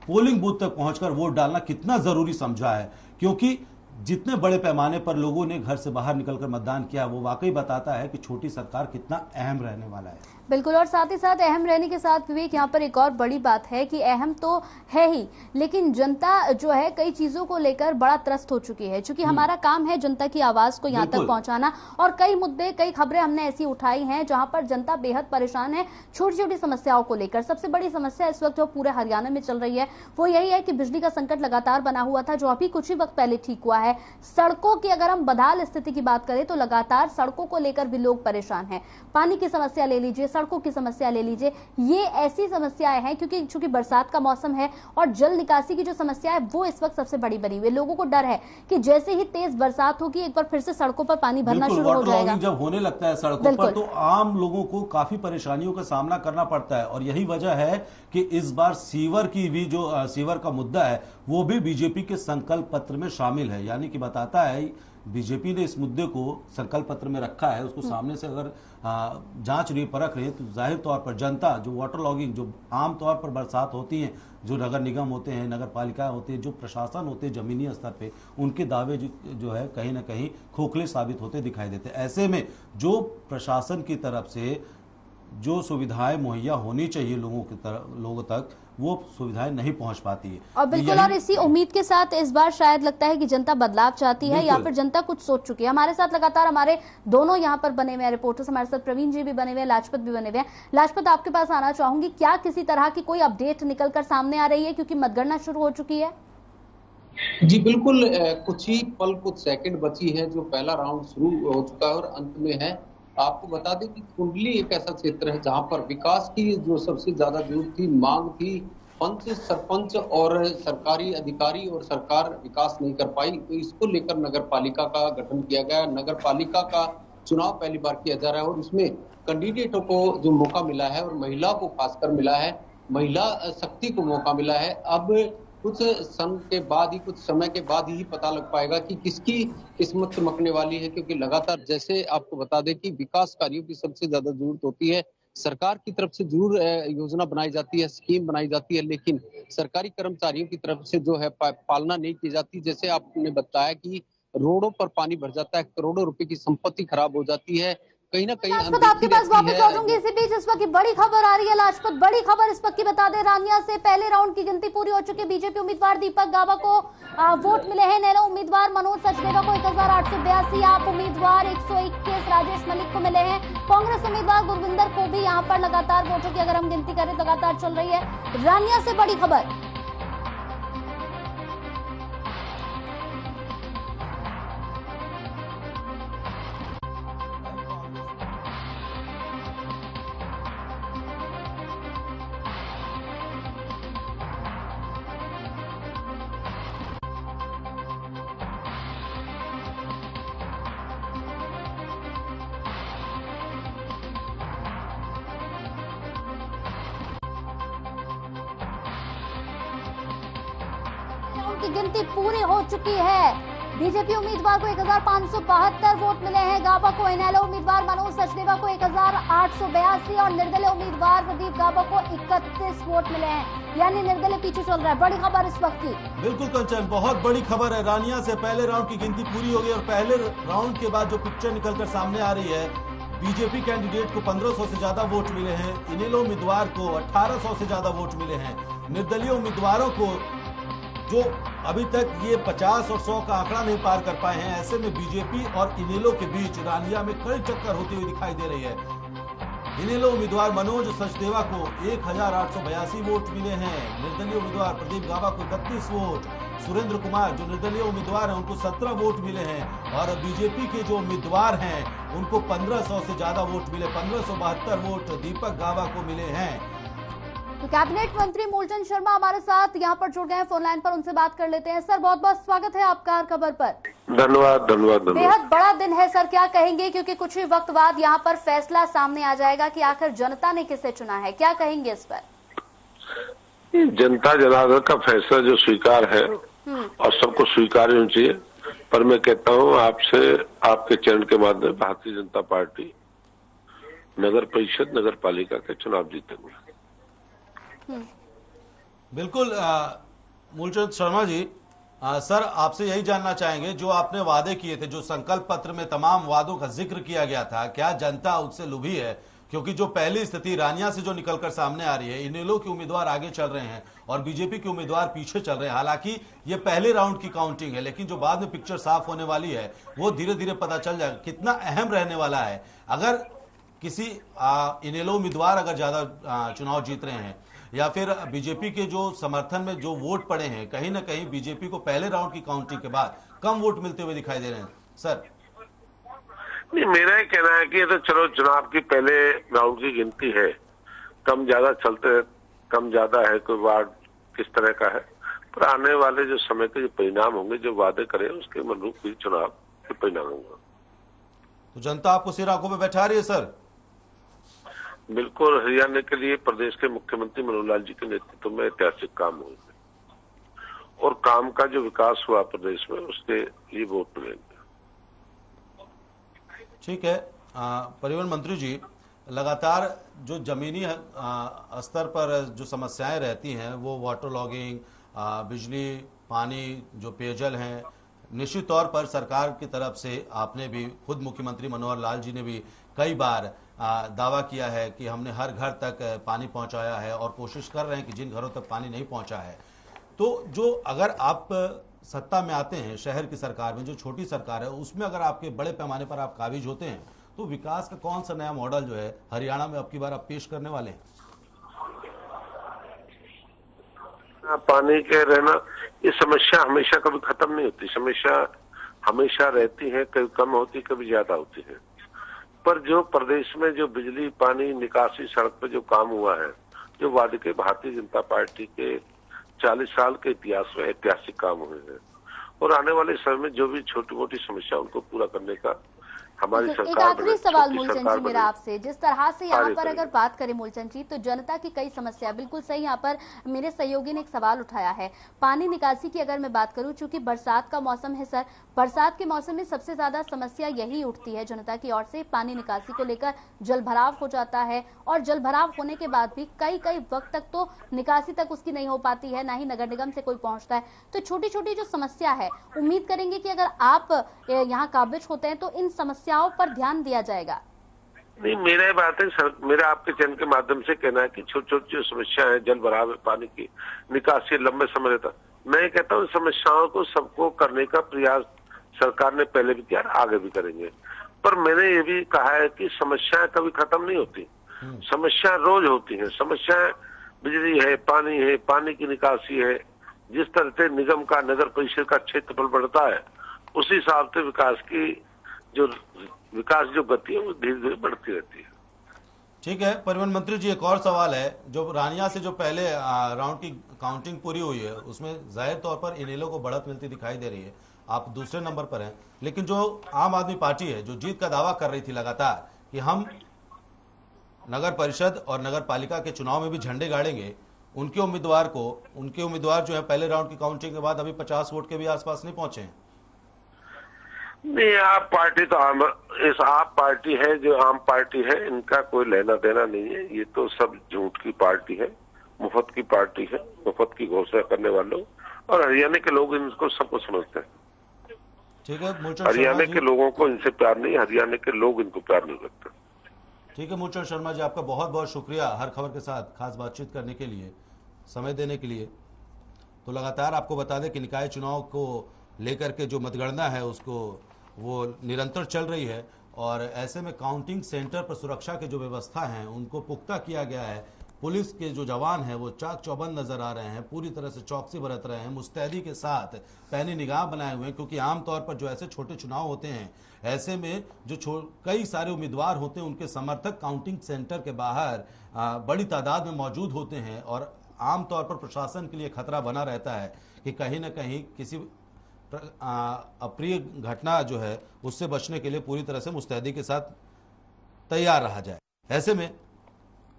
पोलिंग बूथ तक पहुंचकर वोट डालना कितना जरूरी समझा है, क्योंकि जितने बड़े पैमाने पर लोगों ने घर से बाहर निकलकर मतदान किया वो वाकई बताता है कि छोटी सरकार कितना अहम रहने वाला है। बिल्कुल, और साथ ही साथ अहम रहने के साथ विवेक यहाँ पर एक और बड़ी बात है कि अहम तो है ही, लेकिन जनता जो है कई चीजों को लेकर बड़ा त्रस्त हो चुकी है, क्योंकि हमारा काम है जनता की आवाज को यहाँ तक पहुंचाना, और कई मुद्दे, कई खबरें हमने ऐसी उठाई हैं जहां पर जनता बेहद परेशान है छोटी छोटी समस्याओं को लेकर। सबसे बड़ी समस्या इस वक्त जो पूरे हरियाणा में चल रही है वो यही है कि बिजली का संकट लगातार बना हुआ था, जो अभी कुछ ही वक्त पहले ठीक हुआ है। सड़कों की अगर हम बदहाल स्थिति की बात करें तो लगातार सड़कों को लेकर भी लोग परेशान हैं। पानी की समस्या ले लीजिए, सड़कों की समस्या ले लीजिए, ये ऐसी समस्याएं हैं क्योंकि चूंकि बरसात का मौसम है और जल निकासी की जो समस्या है वो इस वक्त सबसे बड़ी बनी हुई है। लोगों को डर है कि जैसे ही तेज बरसात होगी एक बार फिर से सड़कों पर पानी भरना शुरू हो जाएगा। जब होने लगता है सड़कों पर तो आम लोगों को काफी परेशानियों का सामना करना पड़ता है, और यही वजह है कि इस बार सीवर की भी जो सीवर का मुद्दा है वो भी बीजेपी के संकल्प पत्र में शामिल है। यानी कि बताता है बीजेपी ने इस मुद्दे को संकल्प पत्र में रखा है, उसको सामने से अगर जांच रही, परख रही है तो जाहिर तौर पर जनता जो वाटर लॉगिंग, जो आमतौर पर बरसात होती है, जो नगर निगम होते हैं, नगर पालिका होती है, जो प्रशासन होते हैं जमीनी स्तर पे, उनके दावे जो है कहीं ना कहीं खोखले साबित होते दिखाई देते हैं। ऐसे में जो प्रशासन की तरफ से जो सुविधाएं मुहैया होनी चाहिए लोगों तक वो सुविधाएं नहीं पहुंच पाती है। और बिल्कुल, और इसी उम्मीद के साथ इस बार शायद लगता है कि जनता बदलाव चाहती है या फिर जनता कुछ सोच चुकी है। हमारे साथ लगातार हमारे दोनों यहाँ पर बने हुए हैं रिपोर्टर्स, हमारे साथ प्रवीण जी भी बने हुए हैं, लाजपत भी बने हुए हैं। लाजपत, आपके पास आना चाहूंगी, क्या किसी तरह की कोई अपडेट निकलकर सामने आ रही है, क्योंकि मतगणना शुरू हो चुकी है? जी बिल्कुल, कुछ ही पल, कुछ सेकंड बची है जो पहला राउंड शुरू हो चुका है और अंत में है। आपको बता दें कि कुंडली एक ऐसा क्षेत्र है जहां पर विकास की जो सबसे ज्यादा जरूरत थी, मांग थी, पंच, सरपंच और सरकारी अधिकारी और सरकार विकास नहीं कर पाई, तो इसको लेकर नगर पालिका का गठन किया गया। नगर पालिका का चुनाव पहली बार किया जा रहा है और इसमें कैंडिडेटों को जो मौका मिला है और महिला को खासकर मिला है, महिला शक्ति को मौका मिला है। अब कुछ समय के बाद ही पता लग पाएगा कि किसकी किस्मत चमकने वाली है, क्योंकि लगातार जैसे आपको बता दें कि विकास कार्यों की सबसे ज्यादा जरूरत होती है। सरकार की तरफ से जरूर योजना बनाई जाती है, स्कीम बनाई जाती है, लेकिन सरकारी कर्मचारियों की तरफ से जो है पालना नहीं की जाती। जैसे आपने बताया कि रोडों पर पानी भर जाता है, करोड़ों रुपए की संपत्ति खराब हो जाती है, कहीं ना कहीं लाजपत, आपके पास वापस लौटूंगी। इसी बीच इस वक्त की बड़ी खबर आ रही है लाजपत, बड़ी खबर इस वक्त की बता दें, रानिया से पहले राउंड की गिनती पूरी हो चुकी है। बीजेपी उम्मीदवार दीपक गाबा को वोट मिले हैं, नैनो उम्मीदवार मनोज सचदेवा को 1882, आप उम्मीदवार 121 राजेश मलिक को मिले हैं, कांग्रेस उम्मीदवार गुरविंदर को भी यहाँ पर लगातार वोटों की अगर हम गिनती करें लगातार चल रही है। रानिया से बड़ी खबर। की गिनती पूरी हो चुकी है। बीजेपी उम्मीदवार को 1572 वोट मिले हैं, गाबा को, इनेलो उम्मीदवार मनोज सचदेवा को 1882 और निर्दलीय उम्मीदवार प्रदीप गाबा को 31 वोट मिले हैं, यानी निर्दलीय पीछे चल रहा है। बड़ी खबर इस वक्त की। बिल्कुल कंचन, बहुत बड़ी खबर है। रानिया से पहले राउंड की गिनती पूरी हो गई और पहले राउंड के बाद जो पिक्चर निकलकर सामने आ रही है, बीजेपी कैंडिडेट को 1500 से ज्यादा वोट मिले हैं, इनेलो उम्मीदवार को 1800 से ज्यादा वोट मिले हैं, निर्दलीय उम्मीदवारों को जो अभी तक ये 50 और 100 का आंकड़ा नहीं पार कर पाए हैं। ऐसे में बीजेपी और इनेलो के बीच रानिया में कड़ी टक्कर होती हुई दिखाई दे रही है। इनेलो उम्मीदवार मनोज सचदेवा को 1882 वोट मिले हैं, निर्दलीय उम्मीदवार प्रदीप गाबा को 31 वोट, सुरेंद्र कुमार जो निर्दलीय उम्मीदवार हैं उनको 17 वोट मिले हैं और बीजेपी के जो उम्मीदवार हैं उनको 1500 से ज्यादा वोट मिले, 1572 वोट दीपक गाबा को मिले हैं। तो कैबिनेट मंत्री मूलचंद शर्मा हमारे साथ यहाँ पर जुड़ गए हैं फोन लाइन पर, उनसे बात कर लेते हैं। सर बहुत बहुत स्वागत है आपका हर खबर पर। धन्यवाद धन्यवाद धन्यवाद। बेहद बड़ा दिन है सर, क्या कहेंगे, क्योंकि कुछ ही वक्त बाद यहाँ पर फैसला सामने आ जाएगा कि आखिर जनता ने किसे चुना है, क्या कहेंगे इस पर? जनता जनार्दन का फैसला जो स्वीकार है और सबको स्वीकार होना चाहिए, पर मैं कहता हूँ आपसे, आपके चरण के माध्यम भारतीय जनता पार्टी नगर परिषद नगर पालिका के चुनाव जीतेंगे। बिल्कुल मूलचंद शर्मा जी, सर आपसे यही जानना चाहेंगे, जो आपने वादे किए थे, जो संकल्प पत्र में तमाम वादों का जिक्र किया गया था, क्या जनता उससे लुभी है? क्योंकि जो पहली स्थिति रानिया से जो निकलकर सामने आ रही है, इनेलो के उम्मीदवार आगे चल रहे हैं और बीजेपी के उम्मीदवार पीछे चल रहे हैं। हालांकि ये पहले राउंड की काउंटिंग है, लेकिन जो बाद में पिक्चर साफ होने वाली है वो धीरे धीरे पता चल जाएगा कितना अहम रहने वाला है। अगर किसी इनेलो उम्मीदवार अगर ज्यादा चुनाव जीत रहे हैं या फिर बीजेपी के जो समर्थन में जो वोट पड़े हैं, कहीं ना कहीं बीजेपी को पहले राउंड की काउंटिंग के बाद कम वोट मिलते हुए दिखाई दे रहे हैं। सर नहीं, मेरा ही कहना है कि ये तो चलो चुनाव की पहले राउंड की गिनती है, कम ज्यादा चलते, कम ज्यादा है, कोई वार्ड किस तरह का है, पर आने वाले जो समय के जो परिणाम होंगे, जो वादे करें उसके अनुरूप भी चुनाव के परिणाम होंगे। तो जनता आपको सिर आंखों में बैठा रही है सर? बिल्कुल, हरियाणा के लिए प्रदेश के मुख्यमंत्री मनोहर लाल जी के नेतृत्व में ऐतिहासिक काम हुए और काम का जो विकास हुआ प्रदेश में, उसके लिए वोट मिलेंगे। ठीक है। परिवहन मंत्री जी, लगातार जो जमीनी स्तर पर जो समस्याएं रहती हैं, वो वाटर लॉगिंग, बिजली, पानी, जो पेयजल हैं, निश्चित तौर पर सरकार की तरफ से आपने भी, खुद मुख्यमंत्री मनोहर लाल जी ने भी कई बार दावा किया है कि हमने हर घर तक पानी पहुंचाया है और कोशिश कर रहे हैं कि जिन घरों तक पानी नहीं पहुंचा है, तो जो अगर आप सत्ता में आते हैं, शहर की सरकार में, जो छोटी सरकार है उसमें अगर आपके बड़े पैमाने पर आप काबिज होते हैं, तो विकास का कौन सा नया मॉडल जो है हरियाणा में अब की बार आप पेश करने वाले हैं? पानी के रहना, ये समस्या हमेशा कभी खत्म नहीं होती, समस्या हमेशा रहती है, कभी कम होती, कभी ज्यादा होती है। पर जो प्रदेश में जो बिजली, पानी, निकासी, सड़क पे जो काम हुआ है, जो वादे के भारतीय जनता पार्टी के 40 साल के इतिहास में ऐतिहासिक काम हुए हैं, और आने वाले समय में जो भी छोटी मोटी समस्या उनको पूरा करने का हमारी सरकार। एक आखिरी सवाल मूलचंद जी मेरा आपसे, जिस तरह से यहाँ पर अगर बात करें मूलचंद जी, तो जनता की कई समस्या, बिल्कुल सही, यहाँ पर मेरे सहयोगी ने एक सवाल उठाया है पानी निकासी की। अगर मैं बात करूँ, चूंकि बरसात का मौसम है सर, बरसात के मौसम में सबसे ज्यादा समस्या यही उठती है जनता की ओर से, पानी निकासी को लेकर जल भराव हो जाता है, और जल भराव होने के बाद भी कई वक्त तक तो निकासी तक उसकी नहीं हो पाती है, ना ही नगर निगम से कोई पहुंचता है। तो छोटी छोटी जो समस्या है, उम्मीद करेंगे कि अगर आप यहाँ काबिज होते हैं तो इन समस्याओं पर ध्यान दिया जाएगा। नहीं, मेरा बात है सर, मेरा आपके चैनल के माध्यम से कहना है कि छोटी छोटी जो समस्या है, जल भराव, पानी की निकासी लंबे समय रहता, मैं कहता हूँ समस्याओं को सबको करने का प्रयास सरकार ने पहले भी किया, आगे भी करेंगे। पर मैंने ये भी कहा है कि समस्याएं कभी खत्म नहीं होती, समस्या रोज होती है। समस्याएं बिजली है, पानी की निकासी है, जिस तरह से निगम का, नगर परिषद का क्षेत्रफल बढ़ता है, उसी हिसाब से विकास जो गति है वो धीरे धीरे बढ़ती रहती है। ठीक है। परिवहन मंत्री जी, एक और सवाल है, जो रानिया से जो पहले राउंड की काउंटिंग पूरी हुई है, उसमें जाहिर तौर पर इनेलो को बढ़त मिलती दिखाई दे रही है, आप दूसरे नंबर पर हैं, लेकिन जो आम आदमी पार्टी है, जो जीत का दावा कर रही थी लगातार कि हम नगर परिषद और नगर पालिका के चुनाव में भी झंडे गाड़ेंगे, उनके उम्मीदवार जो है पहले राउंड की काउंटिंग के बाद अभी 50 वोट के भी आसपास नहीं पहुंचे हैं। नहीं, आप पार्टी तो आप पार्टी है, जो आम पार्टी है, इनका कोई लेना देना नहीं है, ये तो सब झूठ की पार्टी है, मुफ्त की पार्टी है, मुफ्त की घोषणा करने वालों, और हरियाणा के लोग इनको सबको समझते हैं। ठीक है, हरियाणा के लोगों को इनसे प्यार नहीं, हरियाणा के लोग इनको प्यार नहीं करते। ठीक है मूलचंद शर्मा जी, आपका बहुत बहुत शुक्रिया हर खबर के साथ खास बातचीत करने के लिए, समय देने के लिए। तो लगातार आपको बता दें कि निकाय चुनाव को लेकर के जो मतगणना है उसको वो निरंतर चल रही है, और ऐसे में काउंटिंग सेंटर पर सुरक्षा की जो व्यवस्था है उनको पुख्ता किया गया है पुलिस के जो जवान हैं वो चाक चौबंद नजर आ रहे हैं, पूरी तरह से चौकसी बरत रहे हैं, मुस्तैदी के साथ पैनी निगाह बनाए हुए हैं, क्योंकि आमतौर पर जो ऐसे छोटे चुनाव होते हैं ऐसे में जो कई सारे उम्मीदवार होते हैं उनके समर्थक काउंटिंग सेंटर के बाहर बड़ी तादाद में मौजूद होते हैं और आमतौर पर प्रशासन के लिए खतरा बना रहता है कि कहीं ना कहीं किसी अप्रिय घटना जो है उससे बचने के लिए पूरी तरह से मुस्तैदी के साथ तैयार रहा जाए। ऐसे में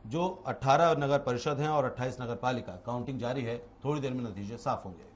जो 18 नगर परिषद हैं और 28 नगर पालिका काउंटिंग जारी है, थोड़ी देर में नतीजे साफ होंगे।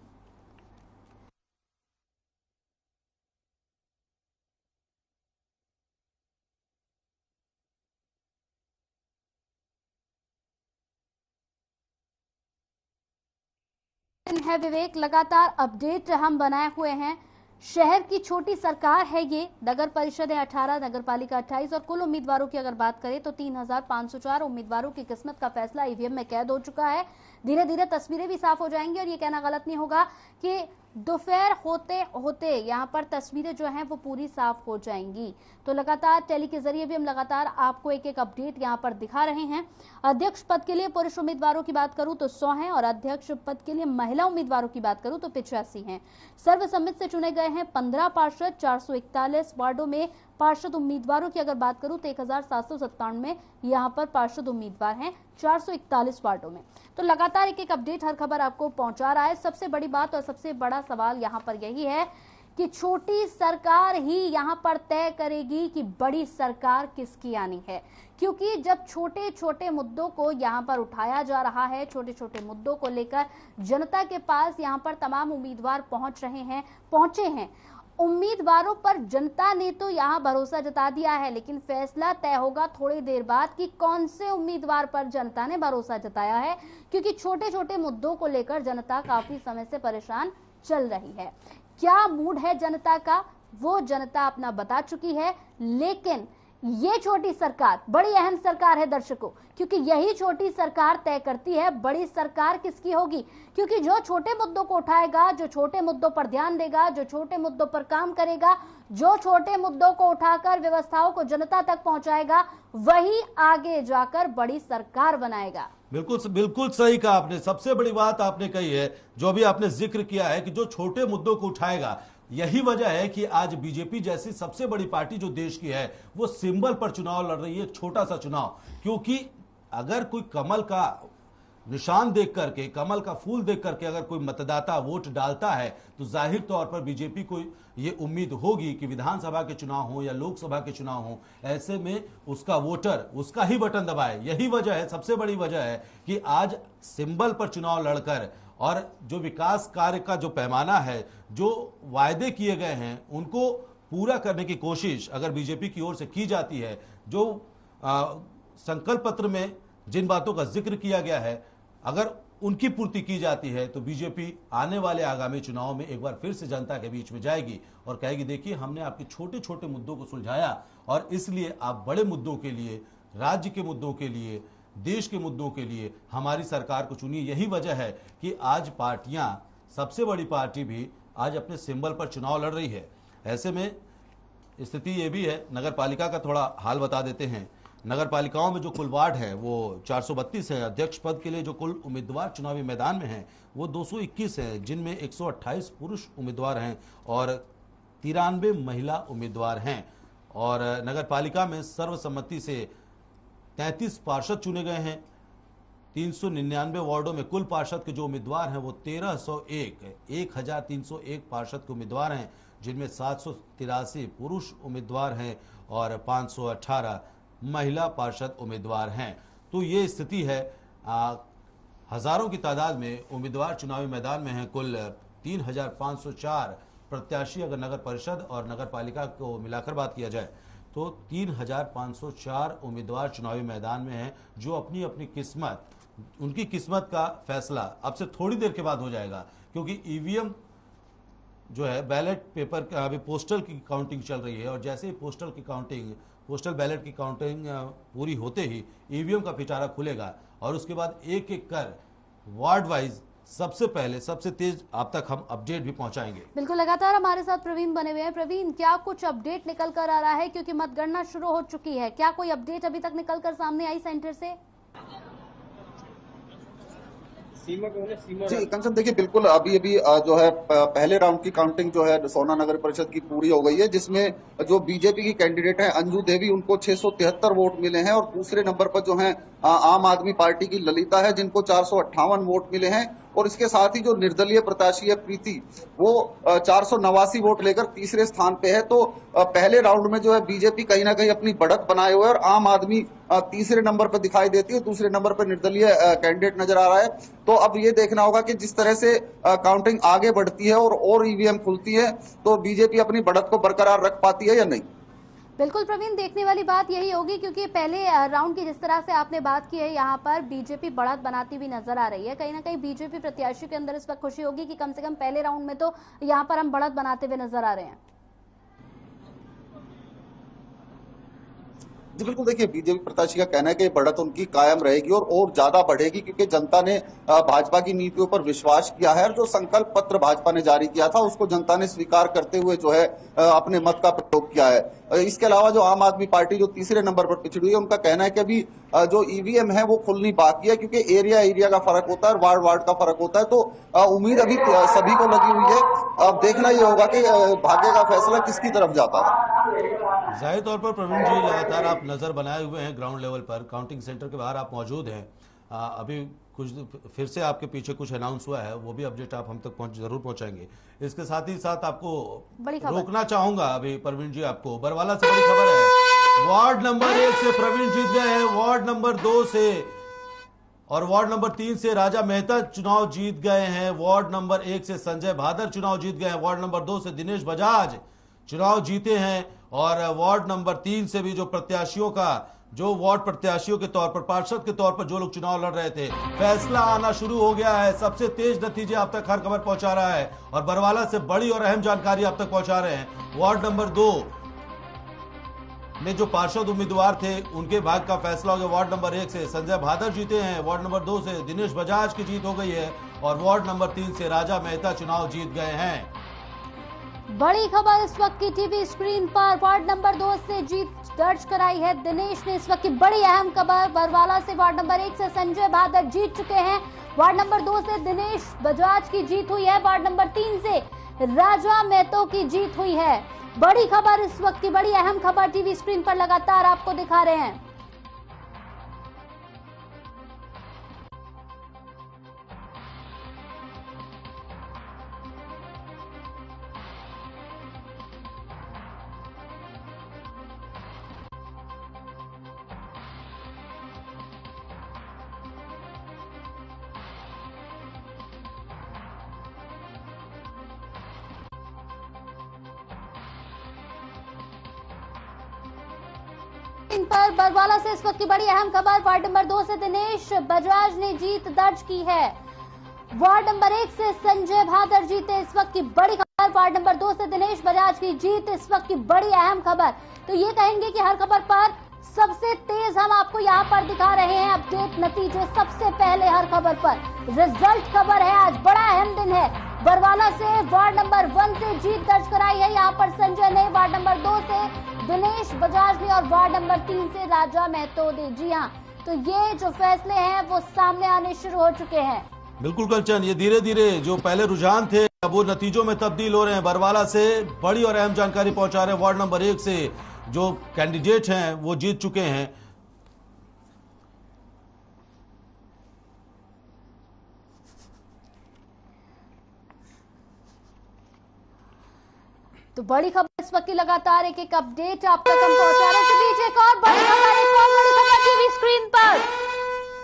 है विवेक, लगातार अपडेट हम बनाए हुए हैं। शहर की छोटी सरकार है ये, नगर परिषद है 18, नगर पालिका 28 और कुल उम्मीदवारों की अगर बात करें तो 3504 उम्मीदवारों की किस्मत का फैसला ईवीएम में कैद हो चुका है। धीरे धीरे तस्वीरें भी साफ हो जाएंगी और ये कहना गलत नहीं होगा कि दोपहर होते होते यहाँ पर तस्वीरें जो हैं वो पूरी साफ हो जाएंगी। तो लगातार टेली के जरिए भी हम लगातार आपको एक एक अपडेट यहाँ पर दिखा रहे हैं। अध्यक्ष पद के लिए पुरुष उम्मीदवारों की बात करूं तो 100 हैं और अध्यक्ष पद के लिए महिला उम्मीदवारों की बात करूं तो 85 हैं। सर्वसम्मति से चुने गए हैं 15 पार्षद। 441 वार्डों में पार्षद उम्मीदवारों की अगर बात करूं तो 1797 यहाँ पर पार्षद उम्मीदवार हैं 441 वार्डों में। तो लगातार एक एक अपडेट हर खबर आपको पहुंचा रहा है। सबसे बड़ी बात और सबसे बड़ा सवाल यहाँ पर यही है कि छोटी सरकार ही यहाँ पर तय करेगी कि बड़ी सरकार किसकी आनी है, क्योंकि जब छोटे छोटे मुद्दों को यहाँ पर उठाया जा रहा है, छोटे छोटे मुद्दों को लेकर जनता के पास यहाँ पर तमाम उम्मीदवार पहुंचे हैं। उम्मीदवारों पर जनता ने तो यहाँ भरोसा जता दिया है, लेकिन फैसला तय होगा थोड़ी देर बाद कि कौन से उम्मीदवार पर जनता ने भरोसा जताया है, क्योंकि छोटे छोटे मुद्दों को लेकर जनता काफी समय से परेशान चल रही है। क्या मूड है जनता का वो जनता अपना बता चुकी है, लेकिन ये छोटी सरकार बड़ी अहम सरकार है दर्शकों, क्योंकि यही छोटी सरकार तय करती है बड़ी सरकार किसकी होगी। क्योंकि जो छोटे मुद्दों को उठाएगा, जो छोटे मुद्दों पर ध्यान देगा, जो छोटे मुद्दों पर काम करेगा, जो छोटे मुद्दों को उठाकर व्यवस्थाओं को जनता तक पहुंचाएगा, वही आगे जाकर बड़ी सरकार बनाएगा। बिल्कुल सही कहा आपने। सबसे बड़ी बात आपने कही है, जो भी आपने जिक्र किया है कि जो छोटे मुद्दों को उठाएगा। यही वजह है कि आज बीजेपी जैसी सबसे बड़ी पार्टी जो देश की है वो सिंबल पर चुनाव लड़ रही है, छोटा सा चुनाव। क्योंकि अगर कोई कमल का निशान देख करके, कमल का फूल देख करके अगर कोई मतदाता वोट डालता है तो जाहिर तौर पर बीजेपी को ये उम्मीद होगी कि विधानसभा के चुनाव हो या लोकसभा के चुनाव हो, ऐसे में उसका वोटर उसका ही बटन दबाए। यही वजह है, सबसे बड़ी वजह है कि आज सिंबल पर चुनाव लड़कर और जो विकास कार्य का जो पैमाना है, जो वायदे किए गए हैं उनको पूरा करने की कोशिश अगर बीजेपी की ओर से की जाती है, जो संकल्प पत्र में जिन बातों का जिक्र किया गया है अगर उनकी पूर्ति की जाती है तो बीजेपी आने वाले आगामी चुनाव में एक बार फिर से जनता के बीच में जाएगी और कहेगी देखिए हमने आपके छोटे छोटे मुद्दों को सुलझाया और इसलिए आप बड़े मुद्दों के लिए, राज्य के मुद्दों के लिए, देश के मुद्दों के लिए हमारी सरकार को चुनिए। यही वजह है कि आज पार्टियां, सबसे बड़ी पार्टी भी आज अपने सिंबल पर चुनाव लड़ रही है। ऐसे में स्थिति ये भी है, नगर पालिका का थोड़ा हाल बता देते हैं। नगर पालिकाओं में जो कुल वार्ड है वो 432 है। अध्यक्ष पद के लिए जो कुल उम्मीदवार चुनावी मैदान में हैं वो 221 हैं, जिनमें 128 पुरुष उम्मीदवार हैं और 93 महिला उम्मीदवार हैं। और नगर पालिका में सर्वसम्मति से 33 पार्षद चुने गए हैं। 399 वार्डों में कुल पार्षद के जो उम्मीदवार हैं वो 1301 पार्षद के उम्मीदवार हैं, जिनमें 783 पुरुष उम्मीदवार हैं और 518 महिला पार्षद उम्मीदवार हैं। तो ये स्थिति है। हजारों की तादाद में उम्मीदवार चुनावी मैदान में हैं। कुल 3504 प्रत्याशी अगर नगर परिषद और नगर पालिका को मिलाकर बात किया जाए तो 3504 उम्मीदवार चुनावी मैदान में हैं, जो अपनी अपनी किस्मत, उनकी किस्मत का फैसला अब से थोड़ी देर के बाद हो जाएगा। क्योंकि ईवीएम जो है, बैलेट पेपर का अभी पोस्टल की काउंटिंग चल रही है और जैसे ही पोस्टल बैलेट की काउंटिंग पूरी होते ही ईवीएम का पिटारा खुलेगा और उसके बाद एक एक कर वार्ड वाइज सबसे पहले सबसे तेज आप तक हम अपडेट भी पहुंचाएंगे। बिल्कुल, लगातार हमारे साथ प्रवीण बने हुए हैं। प्रवीण, क्या कुछ अपडेट निकल कर आ रहा है, क्योंकि मतगणना शुरू हो चुकी है, क्या कोई अपडेट अभी तक निकल कर सामने आई सेंटर से? जी कंचन, देखिए बिल्कुल अभी जो है पहले राउंड की काउंटिंग जो है सोहना नगर परिषद की पूरी हो गई है, जिसमें जो बीजेपी की कैंडिडेट है अंजू देवी, उनको 673 वोट मिले हैं और दूसरे नंबर पर जो है आम आदमी पार्टी की ललिता है, जिनको 458 वोट मिले हैं। और इसके साथ ही जो निर्दलीय प्रत्याशी है प्रीति, वो 489 वोट लेकर तीसरे स्थान पे है। तो पहले राउंड में जो है बीजेपी कहीं ना कहीं अपनी बढ़त बनाए हुए है और आम आदमी तीसरे नंबर पर दिखाई देती है, दूसरे नंबर पर निर्दलीय कैंडिडेट नजर आ रहा है। तो अब ये देखना होगा कि जिस तरह से काउंटिंग आगे बढ़ती है और ईवीएम खुलती है, तो बीजेपी अपनी बढ़त को बरकरार रख पाती है या नहीं। बिल्कुल प्रवीण, देखने वाली बात यही होगी, क्योंकि पहले राउंड की जिस तरह से आपने बात की है, यहाँ पर बीजेपी बढ़त बनाती हुई नजर आ रही है। कहीं ना कहीं बीजेपी प्रत्याशी के अंदर इस वक्त खुशी होगी कि कम से कम पहले राउंड में तो यहाँ पर हम बढ़त बनाते हुए नजर आ रहे हैं। जी बिल्कुल, देखिए बीजेपी प्रत्याशी का कहना है कि बढ़त उनकी कायम रहेगी और ज्यादा बढ़ेगी, क्योंकि जनता ने भाजपा की नीतियों पर विश्वास किया है और जो संकल्प पत्र भाजपा ने जारी किया था उसको जनता ने स्वीकार करते हुए जो है अपने मत का प्रयोग किया है। इसके अलावा जो आम आदमी पार्टी जो तीसरे नंबर पर पिछड़ी है, उनका कहना है कि अभी जो ईवीएम है वो खुलनी बाकी है, क्योंकि एरिया का फर्क होता है और वार्ड का फर्क होता है। तो उम्मीद अभी सभी को लगी हुई है। अब देखना ये होगा कि भाग्य का फैसला किसकी तरफ जाता है। जाहिर तौर पर प्रवीण जी, लगातार आप नजर बनाए हुए हैं ग्राउंड लेवल पर, काउंटिंग सेंटर के बाहर आप मौजूद हैं। अभी कुछ फिर से आपके पीछे कुछ अनाउंस हुआ है, वो भी अपडेट आप हम तक जरूर पहुंचाएंगे। इसके साथ ही साथ आपको रोकना चाहूंगा अभी प्रवीण जी, आपको बरवाला से बड़ी खबर है। वार्ड नंबर 1 से प्रवीण जीत गए हैं, वार्ड नंबर 2 से और वार्ड नंबर 3 से राजा मेहता चुनाव जीत गए हैं, वार्ड नंबर 1 से संजय भादर चुनाव जीत गए हैं, वार्ड नंबर 2 से दिनेश बजाज चुनाव जीते हैं और वार्ड नंबर 3 से भी जो प्रत्याशियों का, जो वार्ड प्रत्याशियों के तौर पर, पार्षद के तौर पर जो लोग चुनाव लड़ रहे थे, फैसला आना शुरू हो गया है। सबसे तेज नतीजे आप तक हर खबर पहुंचा रहा है और बरवाला से बड़ी और अहम जानकारी आप तक पहुंचा रहे हैं। वार्ड नंबर 2 में जो पार्षद उम्मीदवार थे उनके भाग्य का फैसला हो गया। वार्ड नंबर 1 से संजय भादर जीते हैं, वार्ड नंबर 2 से दिनेश बजाज की जीत हो गई है और वार्ड नंबर 3 से राजा मेहता चुनाव जीत गए हैं। बड़ी खबर इस वक्त की टीवी स्क्रीन पर, वार्ड नंबर 2 से जीत दर्ज कराई है दिनेश ने। इस वक्त की बड़ी अहम खबर, बरवाला से वार्ड नंबर 1 से संजय भादर जीत चुके हैं, वार्ड नंबर 2 से दिनेश बजाज की जीत हुई है, वार्ड नंबर 3 से राजा मेहतो की जीत हुई है। बड़ी खबर इस वक्त की, बड़ी अहम खबर टीवी स्क्रीन पर लगातार आपको दिखा रहे हैं। पर बरवाला से इस वक्त की बड़ी अहम खबर, वार्ड नंबर 2 से दिनेश बजाज ने जीत दर्ज की है, वार्ड नंबर 1 से संजय भादर जीते। इस वक्त की बड़ी खबर, वार्ड नंबर 2 से दिनेश बजाज की जीत, इस वक्त की बड़ी अहम खबर। तो ये कहेंगे कि हर खबर पर सबसे तेज हम आपको यहाँ पर दिखा रहे हैं अपडेट, नतीजे सबसे पहले हर खबर पर। रिजल्ट खबर है, आज बड़ा अहम दिन है। बरवाला से वार्ड नंबर 1 से जीत दर्ज कराई है यहाँ पर संजय ने, वार्ड नंबर 2 से दिनेश बजाज ने और वार्ड नंबर 3 से राजा मेहतो ने। जी हाँ, तो ये जो फैसले हैं वो सामने आने शुरू हो चुके हैं। बिल्कुल कलचन, ये धीरे धीरे जो पहले रुझान थे अब वो नतीजों में तब्दील हो रहे हैं। बरवाला से बड़ी और अहम जानकारी पहुंचा रहे हैं, वार्ड नंबर 1 से जो कैंडिडेट हैं वो जीत चुके हैं। तो बड़ी खबर इस वक्त की, लगातार एक अपडेट आप तक हम पहुंचा रहे हैं। बीच एक और बड़ी खबर, एक और बड़ी खबर टीवी स्क्रीन पर।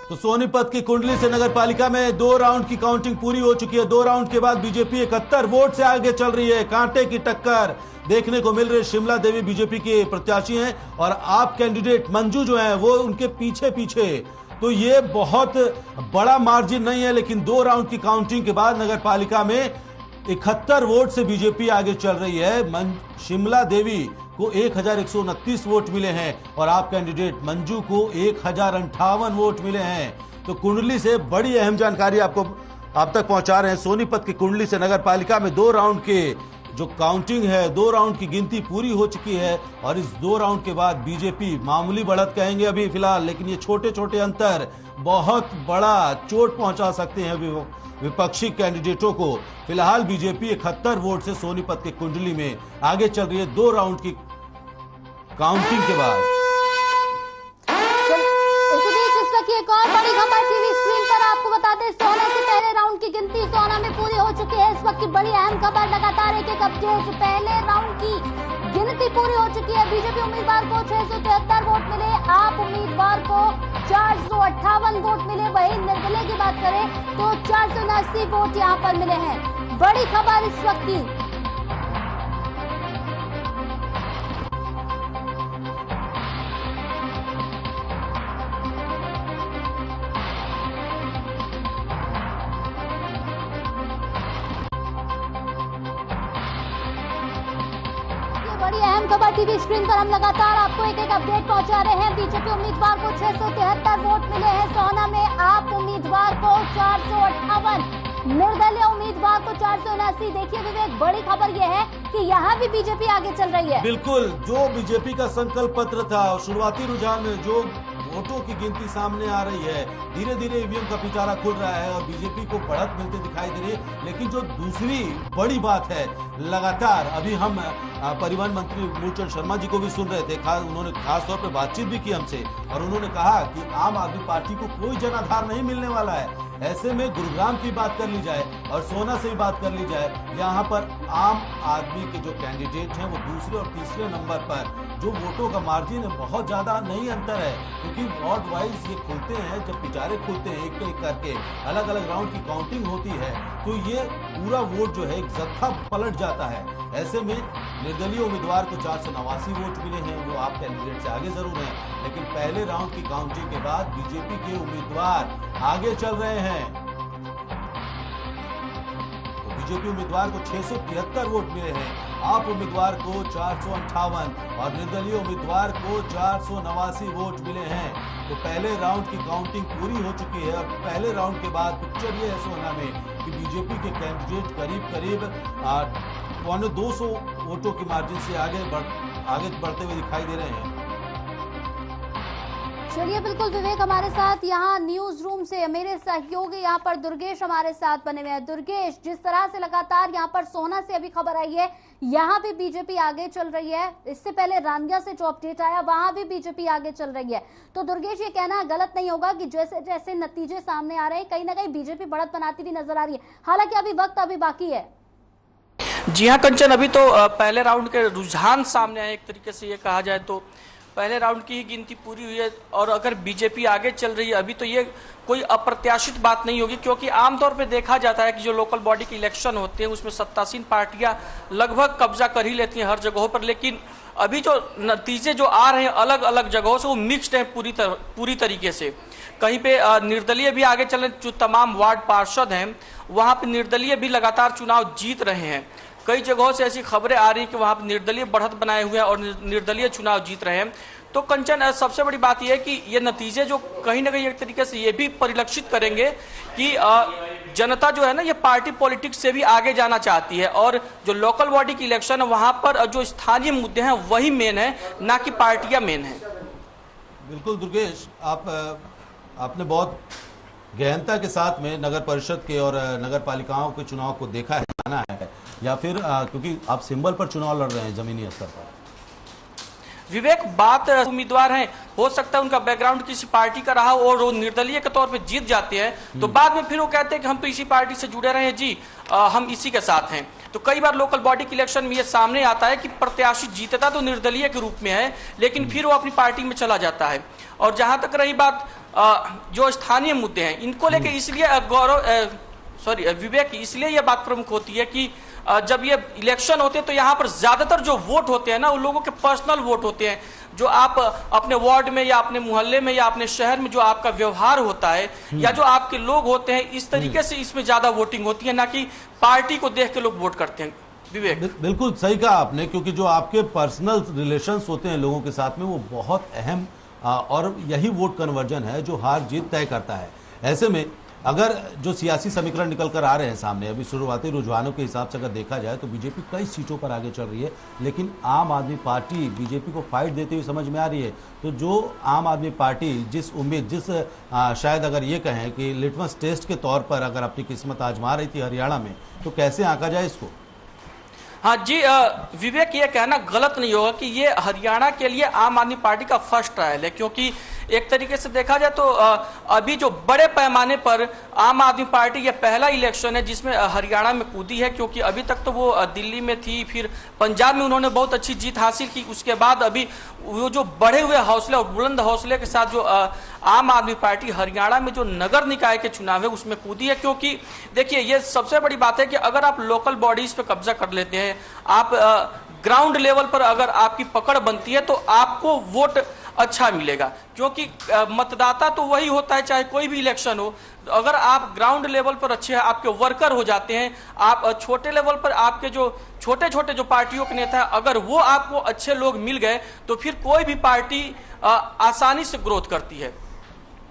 तो सोनीपत की कुंडली से नगर पालिका में 2 राउंड की काउंटिंग पूरी हो चुकी है। 2 राउंड के बाद बीजेपी 71 वोट से आगे चल रही है। कांटे की टक्कर देखने को मिल रही है। शिमला देवी बीजेपी के प्रत्याशी हैं और आप कैंडिडेट मंजू जो है वो उनके पीछे पीछे। तो ये बहुत बड़ा मार्जिन नहीं है, लेकिन 2 राउंड की काउंटिंग के बाद नगर पालिका में 71 वोट से बीजेपी आगे चल रही है। शिमला देवी को 1129 वोट मिले हैं और आप कैंडिडेट मंजू को 1058 वोट मिले हैं। तो कुंडली से बड़ी अहम जानकारी आप तक पहुंचा रहे हैं। सोनीपत की कुंडली से नगर पालिका में 2 राउंड के जो काउंटिंग है, 2 राउंड की गिनती पूरी हो चुकी है और इस 2 राउंड के बाद बीजेपी मामूली बढ़त कहेंगे अभी फिलहाल, लेकिन ये छोटे छोटे अंतर बहुत बड़ा चोट पहुंचा सकते हैं विपक्षी कैंडिडेटों को। फिलहाल बीजेपी 71 वोट से सोनीपत के कुंडली में आगे चल रही है 2 राउंड की काउंटिंग के बाद। एक और बड़ी खबर टीवी स्क्रीन पर आपको बता दें, सोना से पहले राउंड की गिनती सोना में पूरी हो चुकी है। इस वक्त की बड़ी अहम खबर, लगातार एक अपडेट, पहले राउंड की गिनती पूरी हो चुकी है। बीजेपी उम्मीदवार को 673 वोट मिले, आप उम्मीदवार को 458 वोट मिले। वही निर्दलीय की बात करें तो 479 वोट यहाँ पर मिले हैं। बड़ी खबर इस वक्त की। बड़ी अहम खबर टीवी स्क्रीन पर हम लगातार आपको एक अपडेट पहुंचा रहे हैं। बीजेपी उम्मीदवार को 673 वोट मिले हैं सोना में, आप उम्मीदवार को 458, निर्दलीय उम्मीदवार को 479। देखिए विवेक, बड़ी खबर यह है कि यहाँ भी बीजेपी आगे चल रही है। बिल्कुल, जो बीजेपी का संकल्प पत्र था, शुरुआती रुझान में जो वोटों की गिनती सामने आ रही है, धीरे धीरे ईवीएम का पिटारा खुल रहा है और बीजेपी को बढ़त मिलते दिखाई दे रही है। लेकिन जो दूसरी बड़ी बात है, लगातार अभी हम परिवहन मंत्री मूलचंद शर्मा जी को भी सुन रहे थे, उन्होंने खास तौर पर बातचीत भी की हमसे और उन्होंने कहा कि आम आदमी पार्टी को कोई जनाधार नहीं मिलने वाला है। ऐसे में गुरुग्राम की बात कर ली जाए और सोना से भी बात कर ली जाए, यहाँ पर आम आदमी के जो कैंडिडेट हैं वो दूसरे और तीसरे नंबर पर, जो वोटों का मार्जिन है बहुत ज्यादा नहीं अंतर है, क्योंकि वार्ड वाइज ये खुलते हैं, जब पिटारे खुलते हैं एक एक करके, अलग अलग राउंड की काउंटिंग होती है, तो ये पूरा वोट जो है एक जत्था पलट जाता है। ऐसे में निर्दलीय उम्मीदवार को 489 वोट मिले हैं, वो आप कैंडिडेट से आगे जरूर हैं, लेकिन पहले राउंड की काउंटिंग के बाद बीजेपी के उम्मीदवार आगे चल रहे हैं। तो बीजेपी उम्मीदवार को 673 वोट मिले हैं, आप उम्मीदवार को 458 और निर्दलीय उम्मीदवार को 489 वोट मिले हैं। तो पहले राउंड की काउंटिंग पूरी हो चुकी है और पहले राउंड के बाद पिक्चर ये है सोना में कि बीजेपी के कैंडिडेट करीब 200 वोटों की मार्जिन से आगे बढ़ते हुए दिखाई दे रहे हैं। चलिए बिल्कुल विवेक, हमारे साथ यहाँ न्यूज रूम से मेरे सहयोगी यहाँ पर दुर्गेश हमारे साथ बने हुए हैं। दुर्गेश, जिस तरह से लगातार यहाँ पर सोना से अभी खबर आई है, यहाँ भी बीजेपी आगे चल रही है। इससे पहले रानिया से जो अपडेट आया वहां भी बीजेपी आगे चल रही है। तो दुर्गेश, ये कहना गलत नहीं होगा कि जैसे जैसे नतीजे सामने आ रहे हैं, कहीं ना कहीं बीजेपी बढ़त बनाती हुई नजर आ रही है, हालांकि अभी वक्त अभी बाकी है। जी हाँ कंचन, अभी तो पहले राउंड के रुझान सामने आए, एक तरीके से ये कहा जाए तो पहले राउंड की गिनती पूरी हुई है और अगर बीजेपी आगे चल रही है अभी, तो ये कोई अप्रत्याशित बात नहीं होगी, क्योंकि आमतौर पे देखा जाता है कि जो लोकल बॉडी के इलेक्शन होते हैं उसमें सत्तासीन पार्टियां लगभग कब्जा कर ही लेती हैं हर जगहों पर। लेकिन अभी जो नतीजे जो आ रहे हैं अलग अलग जगहों से, वो मिक्स्ड है पूरी तरीके से। कहीं पे निर्दलीय भी आगे चल रहे, जो तमाम वार्ड पार्षद हैं वहां पे निर्दलीय भी लगातार चुनाव जीत रहे हैं। कई जगहों से ऐसी खबरें आ रही है कि वहां पर निर्दलीय बढ़त बनाए हुए हैं और निर्दलीय चुनाव जीत रहे हैं। तो कंचन, सबसे बड़ी बात यह है कि ये नतीजे जो कहीं ना कहीं एक तरीके से ये भी परिलक्षित करेंगे कि जनता जो है ना, ये पार्टी पॉलिटिक्स से भी आगे जाना चाहती है और जो लोकल बॉडी की इलेक्शन है वहां पर जो स्थानीय मुद्दे हैं वही मेन है, ना कि पार्टियां मेन है। बिल्कुल दुर्गेश, आपने बहुत गहनता के साथ में नगर परिषद के और नगर पालिकाओं के चुनाव को देखा है, जाना है, या फिर क्योंकि आप सिंबल पर चुनाव लड़ रहे हैं जमीनी स्तर पर। विवेक, बात उम्मीदवार हैं, हो सकता है उनका बैकग्राउंड किसी पार्टी का रहा और वो निर्दलीय के तौर पे जीत जाते हैं, तो बाद में फिर वो कहते हैं कि हम तो इसी पार्टी से जुड़े रहे हैं जी, हम इसी के साथ हैं। तो कई बार लोकल बॉडी के इलेक्शन में ये सामने आता है कि प्रत्याशी जीतता तो निर्दलीय के रूप में है, लेकिन फिर वो अपनी पार्टी में चला जाता है। और जहां तक रही बात जो स्थानीय मुद्दे हैं, इनको लेकर इसलिए विवेक, इसलिए यह बात प्रमुख होती है कि जब ये इलेक्शन होते हैं तो यहाँ पर ज्यादातर जो वोट होते हैं ना, उन लोगों के पर्सनल वोट होते हैं, जो आप अपने वार्ड में या अपने मोहल्ले में या अपने शहर में जो आपका व्यवहार होता है या जो आपके लोग होते हैं, इस तरीके से इसमें ज्यादा वोटिंग होती है, ना कि पार्टी को देख के लोग वोट करते हैं। विवेक, बिल्कुल सही कहा आपने, क्योंकि जो आपके पर्सनल रिलेशंस होते हैं लोगों के साथ में, वो बहुत अहम और यही वोट कन्वर्जन है जो हार जीत तय करता है। ऐसे में अगर जो सियासी समीकरण निकल कर आ रहे हैं सामने, अभी शुरुआती रुझानों के हिसाब से अगर देखा जाए तो बीजेपी कई सीटों पर आगे चल रही है, लेकिन आम आदमी पार्टी बीजेपी को फाइट देते हुए समझ में आ रही है। तो जो आम आदमी पार्टी जिस शायद अगर ये कहें कि लिटमस टेस्ट के तौर पर अगर अपनी किस्मत आजमा रही थी हरियाणा में, तो कैसे आंका जाए इसको? हाँ जी, विवेक, ये कहना गलत नहीं होगा कि ये हरियाणा के लिए आम आदमी पार्टी का फर्स्ट ट्रायल है, क्योंकि एक तरीके से देखा जाए तो अभी जो बड़े पैमाने पर आम आदमी पार्टी ये पहला इलेक्शन है जिसमें हरियाणा में कूदी है, क्योंकि अभी तक तो वो दिल्ली में थी, फिर पंजाब में उन्होंने बहुत अच्छी जीत हासिल की, उसके बाद अभी वो जो बढ़े हुए हौसले और बुलंद हौसले के साथ जो आम आदमी पार्टी हरियाणा में जो नगर निकाय के चुनाव है उसमें कूदी है। क्योंकि देखिए, ये सबसे बड़ी बात है कि अगर आप लोकल बॉडीज पे कब्जा कर लेते हैं, आप ग्राउंड लेवल पर अगर आपकी पकड़ बनती है तो आपको वोट अच्छा मिलेगा, क्योंकि मतदाता तो वही होता है चाहे कोई भी इलेक्शन हो। अगर आप ग्राउंड लेवल पर अच्छे आपके वर्कर हो जाते हैं, आप छोटे लेवल पर आपके जो छोटे छोटे जो पार्टियों के नेता है, अगर वो आपको अच्छे लोग मिल गए तो फिर कोई भी पार्टी आसानी से ग्रोथ करती है।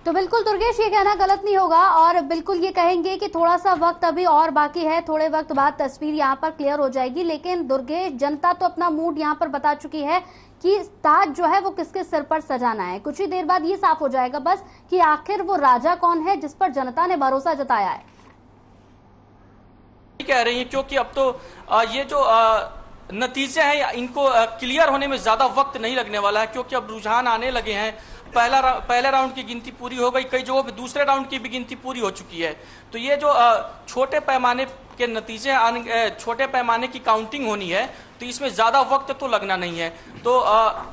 तो बिल्कुल दुर्गेश, ये कहना गलत नहीं होगा और बिल्कुल ये कहेंगे कि थोड़ा सा वक्त अभी और बाकी है, थोड़े वक्त बाद तस्वीर यहाँ पर क्लियर हो जाएगी। लेकिन दुर्गेश, जनता तो अपना मूड यहाँ पर बता चुकी है कि ताज जो है वो किसके सिर पर सजाना है। कुछ ही देर बाद ये साफ हो जाएगा बस कि आखिर वो राजा कौन है जिस पर जनता ने भरोसा जताया है। कह रही है, क्योंकि अब तो ये जो नतीजे हैं इनको क्लियर होने में ज्यादा वक्त नहीं लगने वाला है, क्योंकि अब रुझान आने लगे हैं। पहले राउंड की गिनती पूरी हो गई, कई जगहों पे दूसरे राउंड की भी गिनती पूरी हो चुकी है। तो ये जो छोटे पैमाने के नतीजे, छोटे पैमाने की काउंटिंग होनी है, तो इसमें ज्यादा वक्त तो लगना नहीं है। तो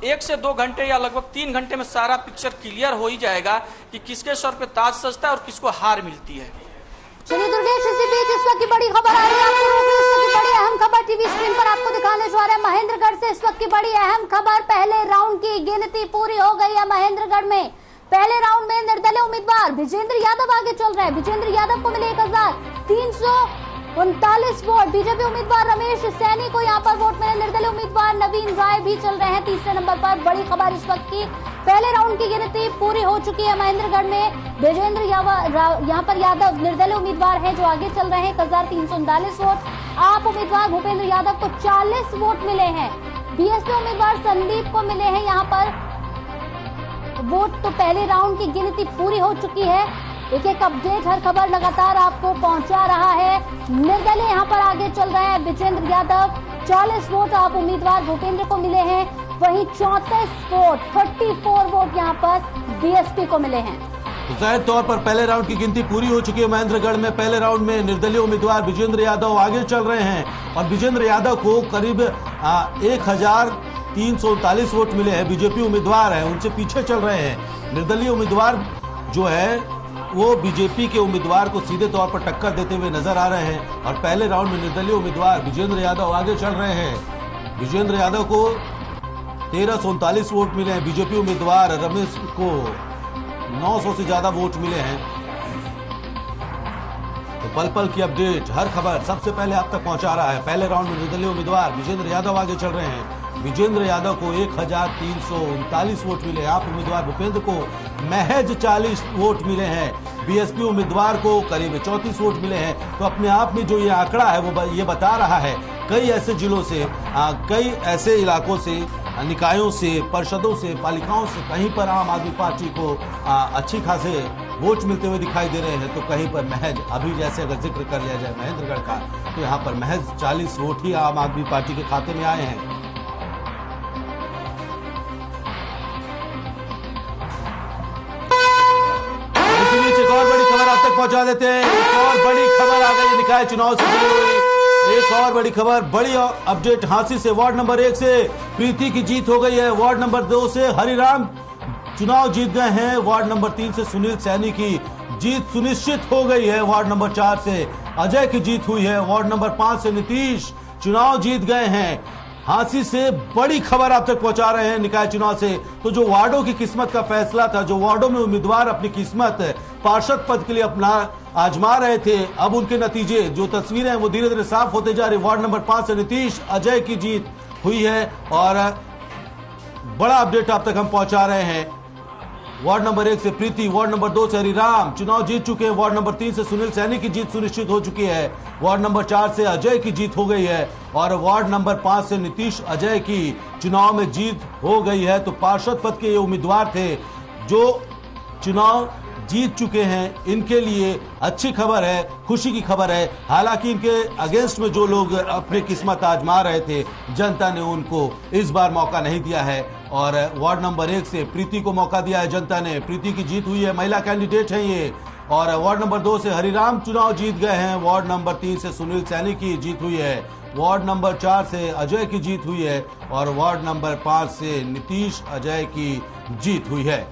1 से 2 घंटे या लगभग 3 घंटे में सारा पिक्चर क्लियर हो ही जाएगा कि किसके सर पे ताज सजता है और किसको हार मिलती है। चलिए दुर्गेश, इसी बीच इस वक्त की बड़ी खबर आ रही है आपको रोक रही, इस वक्त की बड़ी अहम खबर टीवी स्क्रीन पर आपको दिखाने जा रहे हैं महेंद्रगढ़ से। इस वक्त की बड़ी अहम खबर, पहले राउंड की गिनती पूरी हो गई है महेंद्रगढ़ में। पहले राउंड में निर्दलीय उम्मीदवार विजेंद्र यादव आगे चल रहे हैं। विजेंद्र यादव को मिले 1339 वोट। बीजेपी उम्मीदवार रमेश सैनी को यहाँ पर वोट मिले। निर्दलीय उम्मीदवार नवीन राय भी चल रहे हैं तीसरे नंबर पर। बड़ी खबर इस वक्त की, पहले राउंड की गिनती पूरी हो चुकी है महेंद्रगढ़ में। विजेंद्र यहाँ पर यादव निर्दलीय उम्मीदवार हैं जो आगे चल रहे हैं, 1339 वोट। आप उम्मीदवार भूपेंद्र यादव को 40 वोट मिले हैं। बीएसपी उम्मीदवार संदीप को मिले हैं यहाँ पर वोट। तो पहले राउंड की गिनती पूरी हो चुकी है। एक एक अपडेट, हर खबर लगातार आपको पहुंचा रहा है। निर्दलीय यहाँ पर आगे चल रहे हैं विजेंद्र यादव, 40 वोट आप उम्मीदवार भूपेंद्र को मिले हैं। वहीं 34 वोट 34 वोट यहाँ पर बीएसपी को मिले हैं। तो जाहिर तौर पर पहले राउंड की गिनती पूरी हो चुकी है महेंद्रगढ़ में। पहले राउंड में निर्दलीय उम्मीदवार विजेंद्र यादव आगे चल रहे हैं और विजेंद्र यादव को करीब 1339 वोट मिले हैं। बीजेपी उम्मीदवार हैं उनसे पीछे चल रहे हैं। निर्दलीय उम्मीदवार जो है वो बीजेपी के उम्मीदवार को सीधे तौर पर टक्कर देते हुए नजर आ रहे हैं और पहले राउंड में निर्दलीय उम्मीदवार विजेंद्र यादव आगे चल रहे हैं। विजेंद्र यादव को 1339 वोट मिले हैं। बीजेपी उम्मीदवार रमेश को 900 से ज्यादा वोट मिले हैं। तो पल पल की अपडेट, हर खबर सबसे पहले आप तक पहुंचा रहा है। पहले राउंड में निर्दलीय उम्मीदवार विजेंद्र यादव आगे चल रहे हैं। विजेंद्र यादव को 1339 वोट मिले। आप उम्मीदवार भूपेंद्र को महज 40 वोट मिले हैं। बीएसपी उम्मीदवार को करीब 34 वोट मिले हैं। तो अपने आप में जो ये आंकड़ा है वो ये बता रहा है कई ऐसे जिलों से, कई ऐसे इलाकों से, निकायों से, परिषदों से, पालिकाओं से कहीं पर आम आदमी पार्टी को अच्छी खासे वोट मिलते हुए दिखाई दे रहे हैं। तो कहीं पर महज, अभी जैसे अगर जिक्र कर लिया जाए महेंद्रगढ़ का, तो यहाँ पर महज 40 वोट ही आम आदमी पार्टी के खाते में आए हैं। एक और बड़ी खबर आप तक पहुंचा देते हैं। एक और बड़ी खबर आ गई निकाय चुनाव से जुड़ी हुई। एक और बड़ी खबर, बड़ी अपडेट हांसी से। वार्ड नंबर 1 से प्रीति की जीत हो गई है। वार्ड नंबर 2 से हरिराम चुनाव जीत गए हैं। वार्ड नंबर 3 से सुनील सैनी की जीत सुनिश्चित हो गई है। वार्ड नंबर 4 से अजय की जीत हुई है। वार्ड नंबर 5 से नीतीश चुनाव जीत गए हैं। हांसी से बड़ी खबर आप तक पहुंचा रहे हैं निकाय चुनाव से। तो जो वार्डों की किस्मत का फैसला था, जो वार्डों में उम्मीदवार अपनी किस्मत पार्षद पद के लिए अपना आजमा रहे थे, अब उनके नतीजे, जो तस्वीरें हैं वो धीरे धीरे साफ होते जा रही। वार्ड नंबर 5 से नीतीश अजय की जीत हुई है और बड़ा अपडेट आप तक हम पहुंचा रहे हैं। वार्ड नंबर 1 से प्रीति, वार्ड नंबर 2 से हरिराम चुनाव जीत चुके हैं। वार्ड नंबर 3 से सुनील सैनी की जीत सुनिश्चित हो चुकी है। वार्ड नंबर 4 से अजय की जीत हो गई है और वार्ड नंबर 5 से नीतीश अजय की चुनाव में जीत हो गई है। तो पार्षद पद के ये उम्मीदवार थे जो चुनाव जीत चुके हैं, इनके लिए अच्छी खबर है, खुशी की खबर है। हालांकि इनके अगेंस्ट में जो लोग अपनी किस्मत आजमा रहे थे, जनता ने उनको इस बार मौका नहीं दिया है और वार्ड नंबर 1 से प्रीति को मौका दिया है जनता ने। प्रीति की जीत हुई है, महिला कैंडिडेट है ये। और वार्ड नंबर 2 से हरिराम चुनाव जीत गए हैं। वार्ड नंबर 3 से सुनील सैनी की जीत हुई है। वार्ड नंबर 4 से अजय की जीत हुई है और वार्ड नंबर 5 से नीतीश अजय की जीत हुई है।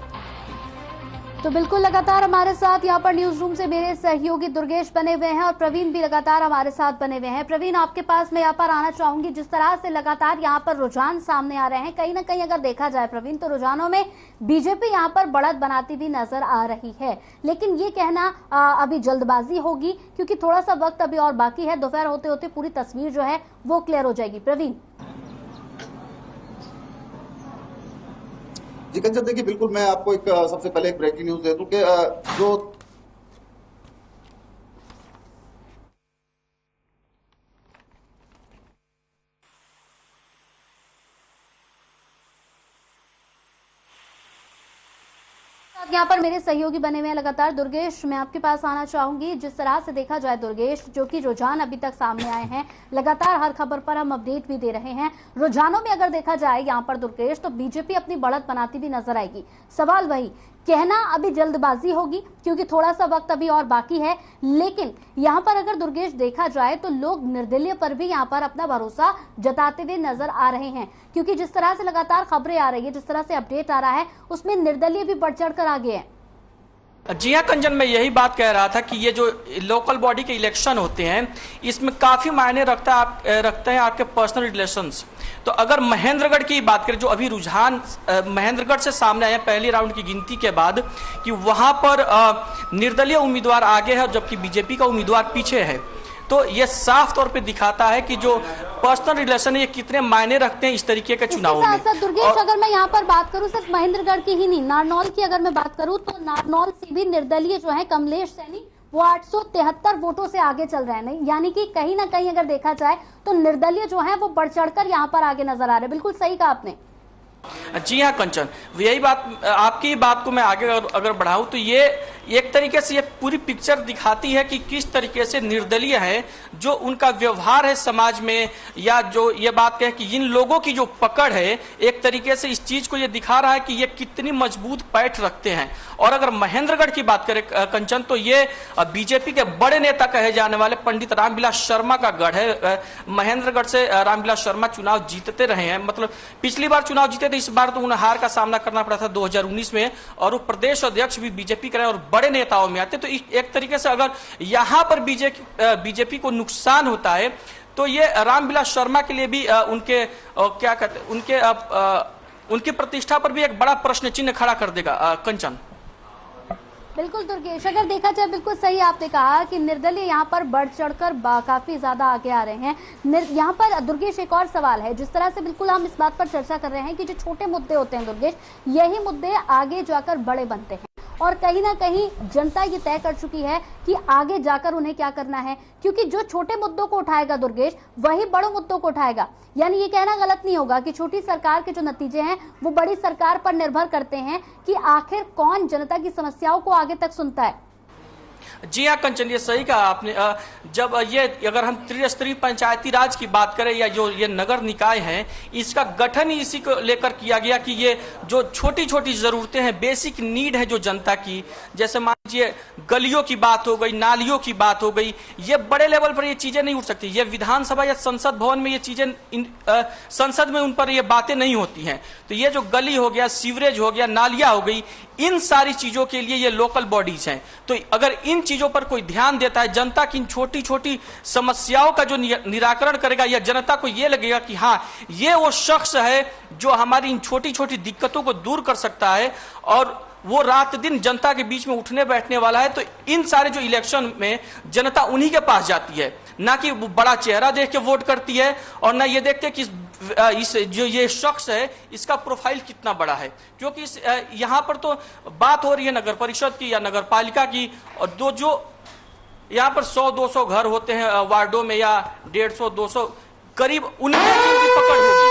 तो बिल्कुल लगातार हमारे साथ यहाँ पर न्यूज रूम से मेरे सहयोगी दुर्गेश बने हुए हैं और प्रवीण भी लगातार हमारे साथ बने हुए हैं। प्रवीण, आपके पास मैं यहाँ पर आना चाहूंगी। जिस तरह से लगातार यहाँ पर रुझान सामने आ रहे हैं, कहीं ना कहीं अगर देखा जाए प्रवीण, तो रुझानों में बीजेपी यहाँ पर बढ़त बनाती हुई नजर आ रही है। लेकिन ये कहना अभी जल्दबाजी होगी क्योंकि थोड़ा सा वक्त अभी और बाकी है। दोपहर होते होते पूरी तस्वीर जो है वो क्लियर हो जाएगी। प्रवीण जी कंचन, देखिए बिल्कुल मैं आपको एक सबसे पहले एक ब्रेकिंग न्यूज दे दूं कि जो यहाँ पर मेरे सहयोगी बने हुए हैं लगातार। दुर्गेश, मैं आपके पास आना चाहूंगी। जिस तरह से देखा जाए दुर्गेश, जो कि रुझान अभी तक सामने आए हैं, लगातार हर खबर पर हम अपडेट भी दे रहे हैं। रुझानों में अगर देखा जाए यहाँ पर दुर्गेश, तो बीजेपी अपनी बढ़त बनाती भी नजर आएगी। सवाल वही, कहना अभी जल्दबाजी होगी क्योंकि थोड़ा सा वक्त अभी और बाकी है। लेकिन यहाँ पर अगर दुर्गेश देखा जाए तो लोग निर्दलीय पर भी यहाँ पर अपना भरोसा जताते हुए नजर आ रहे हैं क्योंकि जिस तरह से लगातार खबरें आ रही है, जिस तरह से अपडेट आ रहा है, उसमें निर्दलीय भी बढ़ चढ़कर आगे है। जी हाँ कंचन, मैं यही बात कह रहा था कि ये जो लोकल बॉडी के इलेक्शन होते हैं, इसमें काफी मायने रखते हैं आपके पर्सनल रिलेशंस। तो अगर महेंद्रगढ़ की बात करें, जो अभी रुझान महेंद्रगढ़ से सामने आए पहली राउंड की गिनती के बाद, कि वहां पर निर्दलीय उम्मीदवार आगे है जबकि बीजेपी का उम्मीदवार पीछे है, तो ये साफ तौर पे दिखाता है कि जो पर्सनल रिलेशन ये कितने मायने रखते हैं इस तरीके के चुनावों में। दुर्गेश, अगर मैं यहाँ पर बात करूँ सिर्फ महेंद्रगढ़ की ही नहीं, नारनौल की अगर मैं बात करूँ तो नारनौल से भी निर्दलीय जो है कमलेश सैनी, वो 873 वोटों से आगे चल रहे हैं। नहीं, यानी कि कहीं ना कहीं अगर देखा जाए तो निर्दलीय जो है वो बढ़ चढ़कर यहाँ पर आगे नजर आ रहे हैं। बिल्कुल सही कहा आपने। जी हाँ कंचन, यही बात, आपकी बात को मैं आगे अगर बढ़ाऊं तो ये एक तरीके से ये पूरी पिक्चर दिखाती है कि किस तरीके से निर्दलीय है, जो उनका व्यवहार है समाज में, या जो ये बात कहें कि इन लोगों की जो पकड़ है, एक तरीके से इस चीज को ये दिखा रहा है कि ये कितनी मजबूत पैठ रखते हैं। और अगर महेंद्रगढ़ की बात करें कंचन, तो ये बीजेपी के बड़े नेता कहे जाने वाले पंडित रामविलास शर्मा का गढ़ है। महेंद्रगढ़ से रामविलास शर्मा चुनाव जीतते रहे हैं, मतलब पिछली बार चुनाव जीते थे, इस बार तो उन्हें हार का सामना करना पड़ा था 2019 में, और वो प्रदेश अध्यक्ष भी बीजेपी के रहे और बड़े नेताओं में आते। तो एक तरीके से अगर यहां पर बीजेपी को नुकसान होता है तो ये रामविलास शर्मा के लिए भी उनके क्या कहते हैं, उनकी प्रतिष्ठा पर भी एक बड़ा प्रश्न चिन्ह खड़ा कर देगा कंचन। बिल्कुल दुर्गेश, अगर देखा जाए बिल्कुल सही आपने कहा कि निर्दलीय यहाँ पर बढ़ चढ़कर काफी ज्यादा आगे आ रहे हैं। यहाँ पर दुर्गेश एक और सवाल है, जिस तरह से बिल्कुल हम इस बात पर चर्चा कर रहे हैं कि जो छोटे मुद्दे होते हैं दुर्गेश, यही मुद्दे आगे जाकर बड़े बनते हैं और कहीं ना कहीं जनता ये तय कर चुकी है कि आगे जाकर उन्हें क्या करना है, क्योंकि जो छोटे मुद्दों को उठाएगा दुर्गेश, वही बड़े मुद्दों को उठाएगा। यानी ये कहना गलत नहीं होगा कि छोटी सरकार के जो नतीजे हैं वो बड़ी सरकार पर निर्भर करते हैं कि आखिर कौन जनता की समस्याओं को आगे तक सुनता है। जी हाँ कंचन, ये सही कहा आपने। जब ये अगर हम त्रिस्तरीय पंचायती राज की बात करें या जो ये नगर निकाय हैं, इसका गठन ही इसी को लेकर किया गया कि ये जो छोटी छोटी जरूरतें हैं, बेसिक नीड है जो जनता की, जैसे मान लीजिए गलियों की बात हो गई, नालियों की बात हो गई, ये बड़े लेवल पर ये चीजें नहीं उठ सकती। ये विधानसभा या संसद भवन में ये चीजें संसद में उन पर ये बातें नहीं होती हैं। तो ये जो गली हो गया, सीवरेज हो गया, नालियां हो गई, इन सारी चीजों के लिए ये लोकल बॉडीज हैं। तो अगर इन चीजों पर कोई ध्यान देता है, जनता की इन छोटी छोटी समस्याओं का जो निराकरण करेगा, या जनता को ये लगेगा कि हाँ ये वो शख्स है जो हमारी इन छोटी छोटी दिक्कतों को दूर कर सकता है और वो रात दिन जनता के बीच में उठने बैठने वाला है, तो इन सारे जो इलेक्शन में जनता उन्हीं के पास जाती है, ना कि वो बड़ा चेहरा देख के वोट करती है और ना ये देखते कि इस जो ये शख्स है इसका प्रोफाइल कितना बड़ा है, क्योंकि यहाँ पर तो बात हो रही है नगर परिषद की या नगर पालिका की, और जो यहाँ पर 100-200 घर होते हैं वार्डों में या 150-200 करीब, उनकी पकड़ होगी।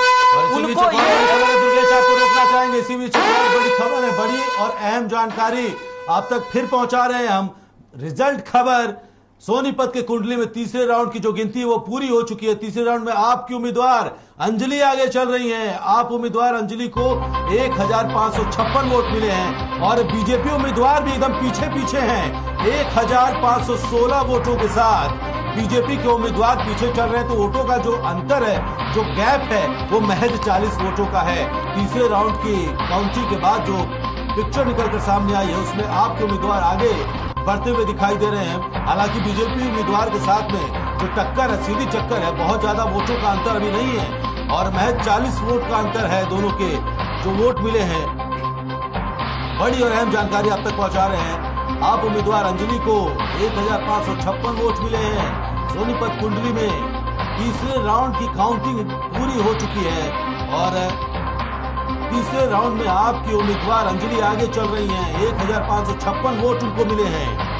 उनको दुर्गेश आपको रोकना चाहेंगे, इसी बीच बड़ी खबर है, बड़ी और अहम जानकारी आप तक फिर पहुंचा रहे हैं हम। रिजल्ट खबर, सोनीपत के कुंडली में तीसरे राउंड की जो गिनती है वो पूरी हो चुकी है। तीसरे राउंड में आपकी उम्मीदवार अंजलि आगे चल रही हैं। आप उम्मीदवार अंजलि को 1556 वोट मिले हैं और बीजेपी उम्मीदवार भी एकदम पीछे हैं। 1516 वोटों के साथ बीजेपी के उम्मीदवार पीछे चल रहे हैं। तो वोटों का जो अंतर है, जो गैप है, वो महज 40 वोटों का है। तीसरे राउंड की काउंटिंग के बाद जो पिक्चर निकलकर सामने आई है उसमें आपके उम्मीदवार आगे बढ़ते हुए दिखाई दे रहे हैं। हालांकि बीजेपी उम्मीदवार के साथ में जो टक्कर है, सीधी टक्कर है, बहुत ज्यादा वोटों का अंतर अभी नहीं है और महज 40 वोट का अंतर है दोनों के जो वोट मिले हैं। बड़ी और अहम जानकारी आप तक पहुंचा रहे हैं। आप उम्मीदवार अंजलि को 1556 वोट मिले हैं। सोनीपत कुंडली में तीसरे राउंड की काउंटिंग पूरी हो चुकी है और तीसरे राउंड में आपकी उम्मीदवार अंजलि आगे चल रही हैं। 1556 वोट उनको मिले हैं।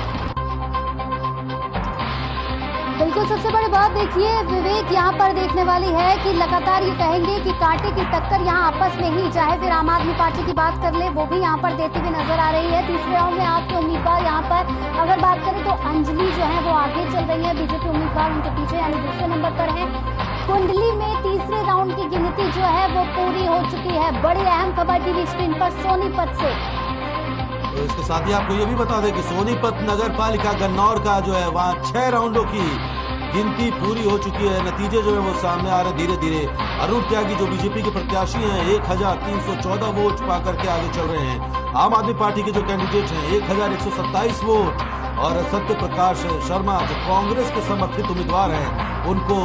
बिल्कुल, सबसे बड़ी बात देखिए विवेक यहाँ पर देखने वाली है कि लगातार ये कहेंगे कि कांटे की टक्कर यहाँ आपस में ही, चाहे फिर आम आदमी पार्टी की बात कर ले, वो भी यहाँ पर देती हुई नजर आ रही है। तीसरे राउंड में आपके उम्मीदवार यहाँ पर अगर बात करें तो अंजलि जो है वो आगे चल रही है, बीजेपी उम्मीदवार उनके पीछे यानी दूसरे नंबर पर है। कुंडली में तीसरे राउंड की गिनती जो है वो पूरी हो चुकी है। बड़ी अहम खबर टीवी स्क्रीन पर सोनीपत से। तो इसके साथ ही आपको ये भी बता दें कि सोनीपत नगर पालिका गन्नौर का जो है वहाँ 6 राउंडों की गिनती पूरी हो चुकी है। नतीजे जो है वो सामने आ रहे हैं धीरे धीरे। अरुण त्यागी जो बीजेपी के प्रत्याशी हैं 1314 वोट पाकर के आगे चल रहे हैं। आम आदमी पार्टी के जो कैंडिडेट हैं 1127 वोट और सत्य प्रकाश शर्मा जो कांग्रेस के समर्थित उम्मीदवार हैं उनको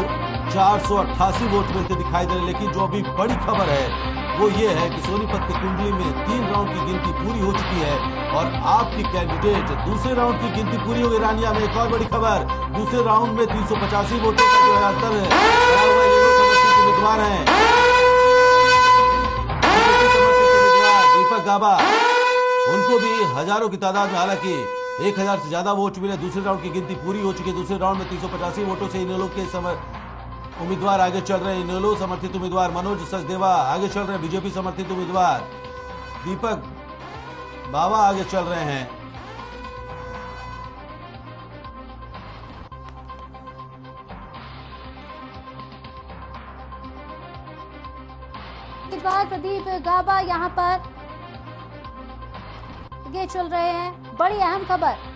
488 वोट मिलते दिखाई दे रहे। लेकिन जो अभी बड़ी खबर है वो ये है कि सोनीपत के कुंडली में 3 राउंड की गिनती पूरी हो चुकी है और आपकी कैंडिडेट दूसरे राउंड की गिनती पूरी हो गई। रानिया में एक और बड़ी खबर, दूसरे राउंड में 385 वोटों का जो है अंतर उम्मीदवार है दीपक गाबा, उनको भी हजारों की तादाद में, हालांकि 1000 से ज्यादा वोट मिले। दूसरे राउंड की गिनती पूरी हो चुकी है। दूसरे राउंड में 385 वोटों से इनेलो के उम्मीदवार आगे चल रहे हैं। इनेलो समर्थित उम्मीदवार मनोज सचदेवा आगे चल रहे हैं। बीजेपी समर्थित उम्मीदवार दीपक बाबा आगे चल रहे हैं। प्रदीप गाबा यहाँ पर आगे चल रहे हैं। बड़ी अहम खबर।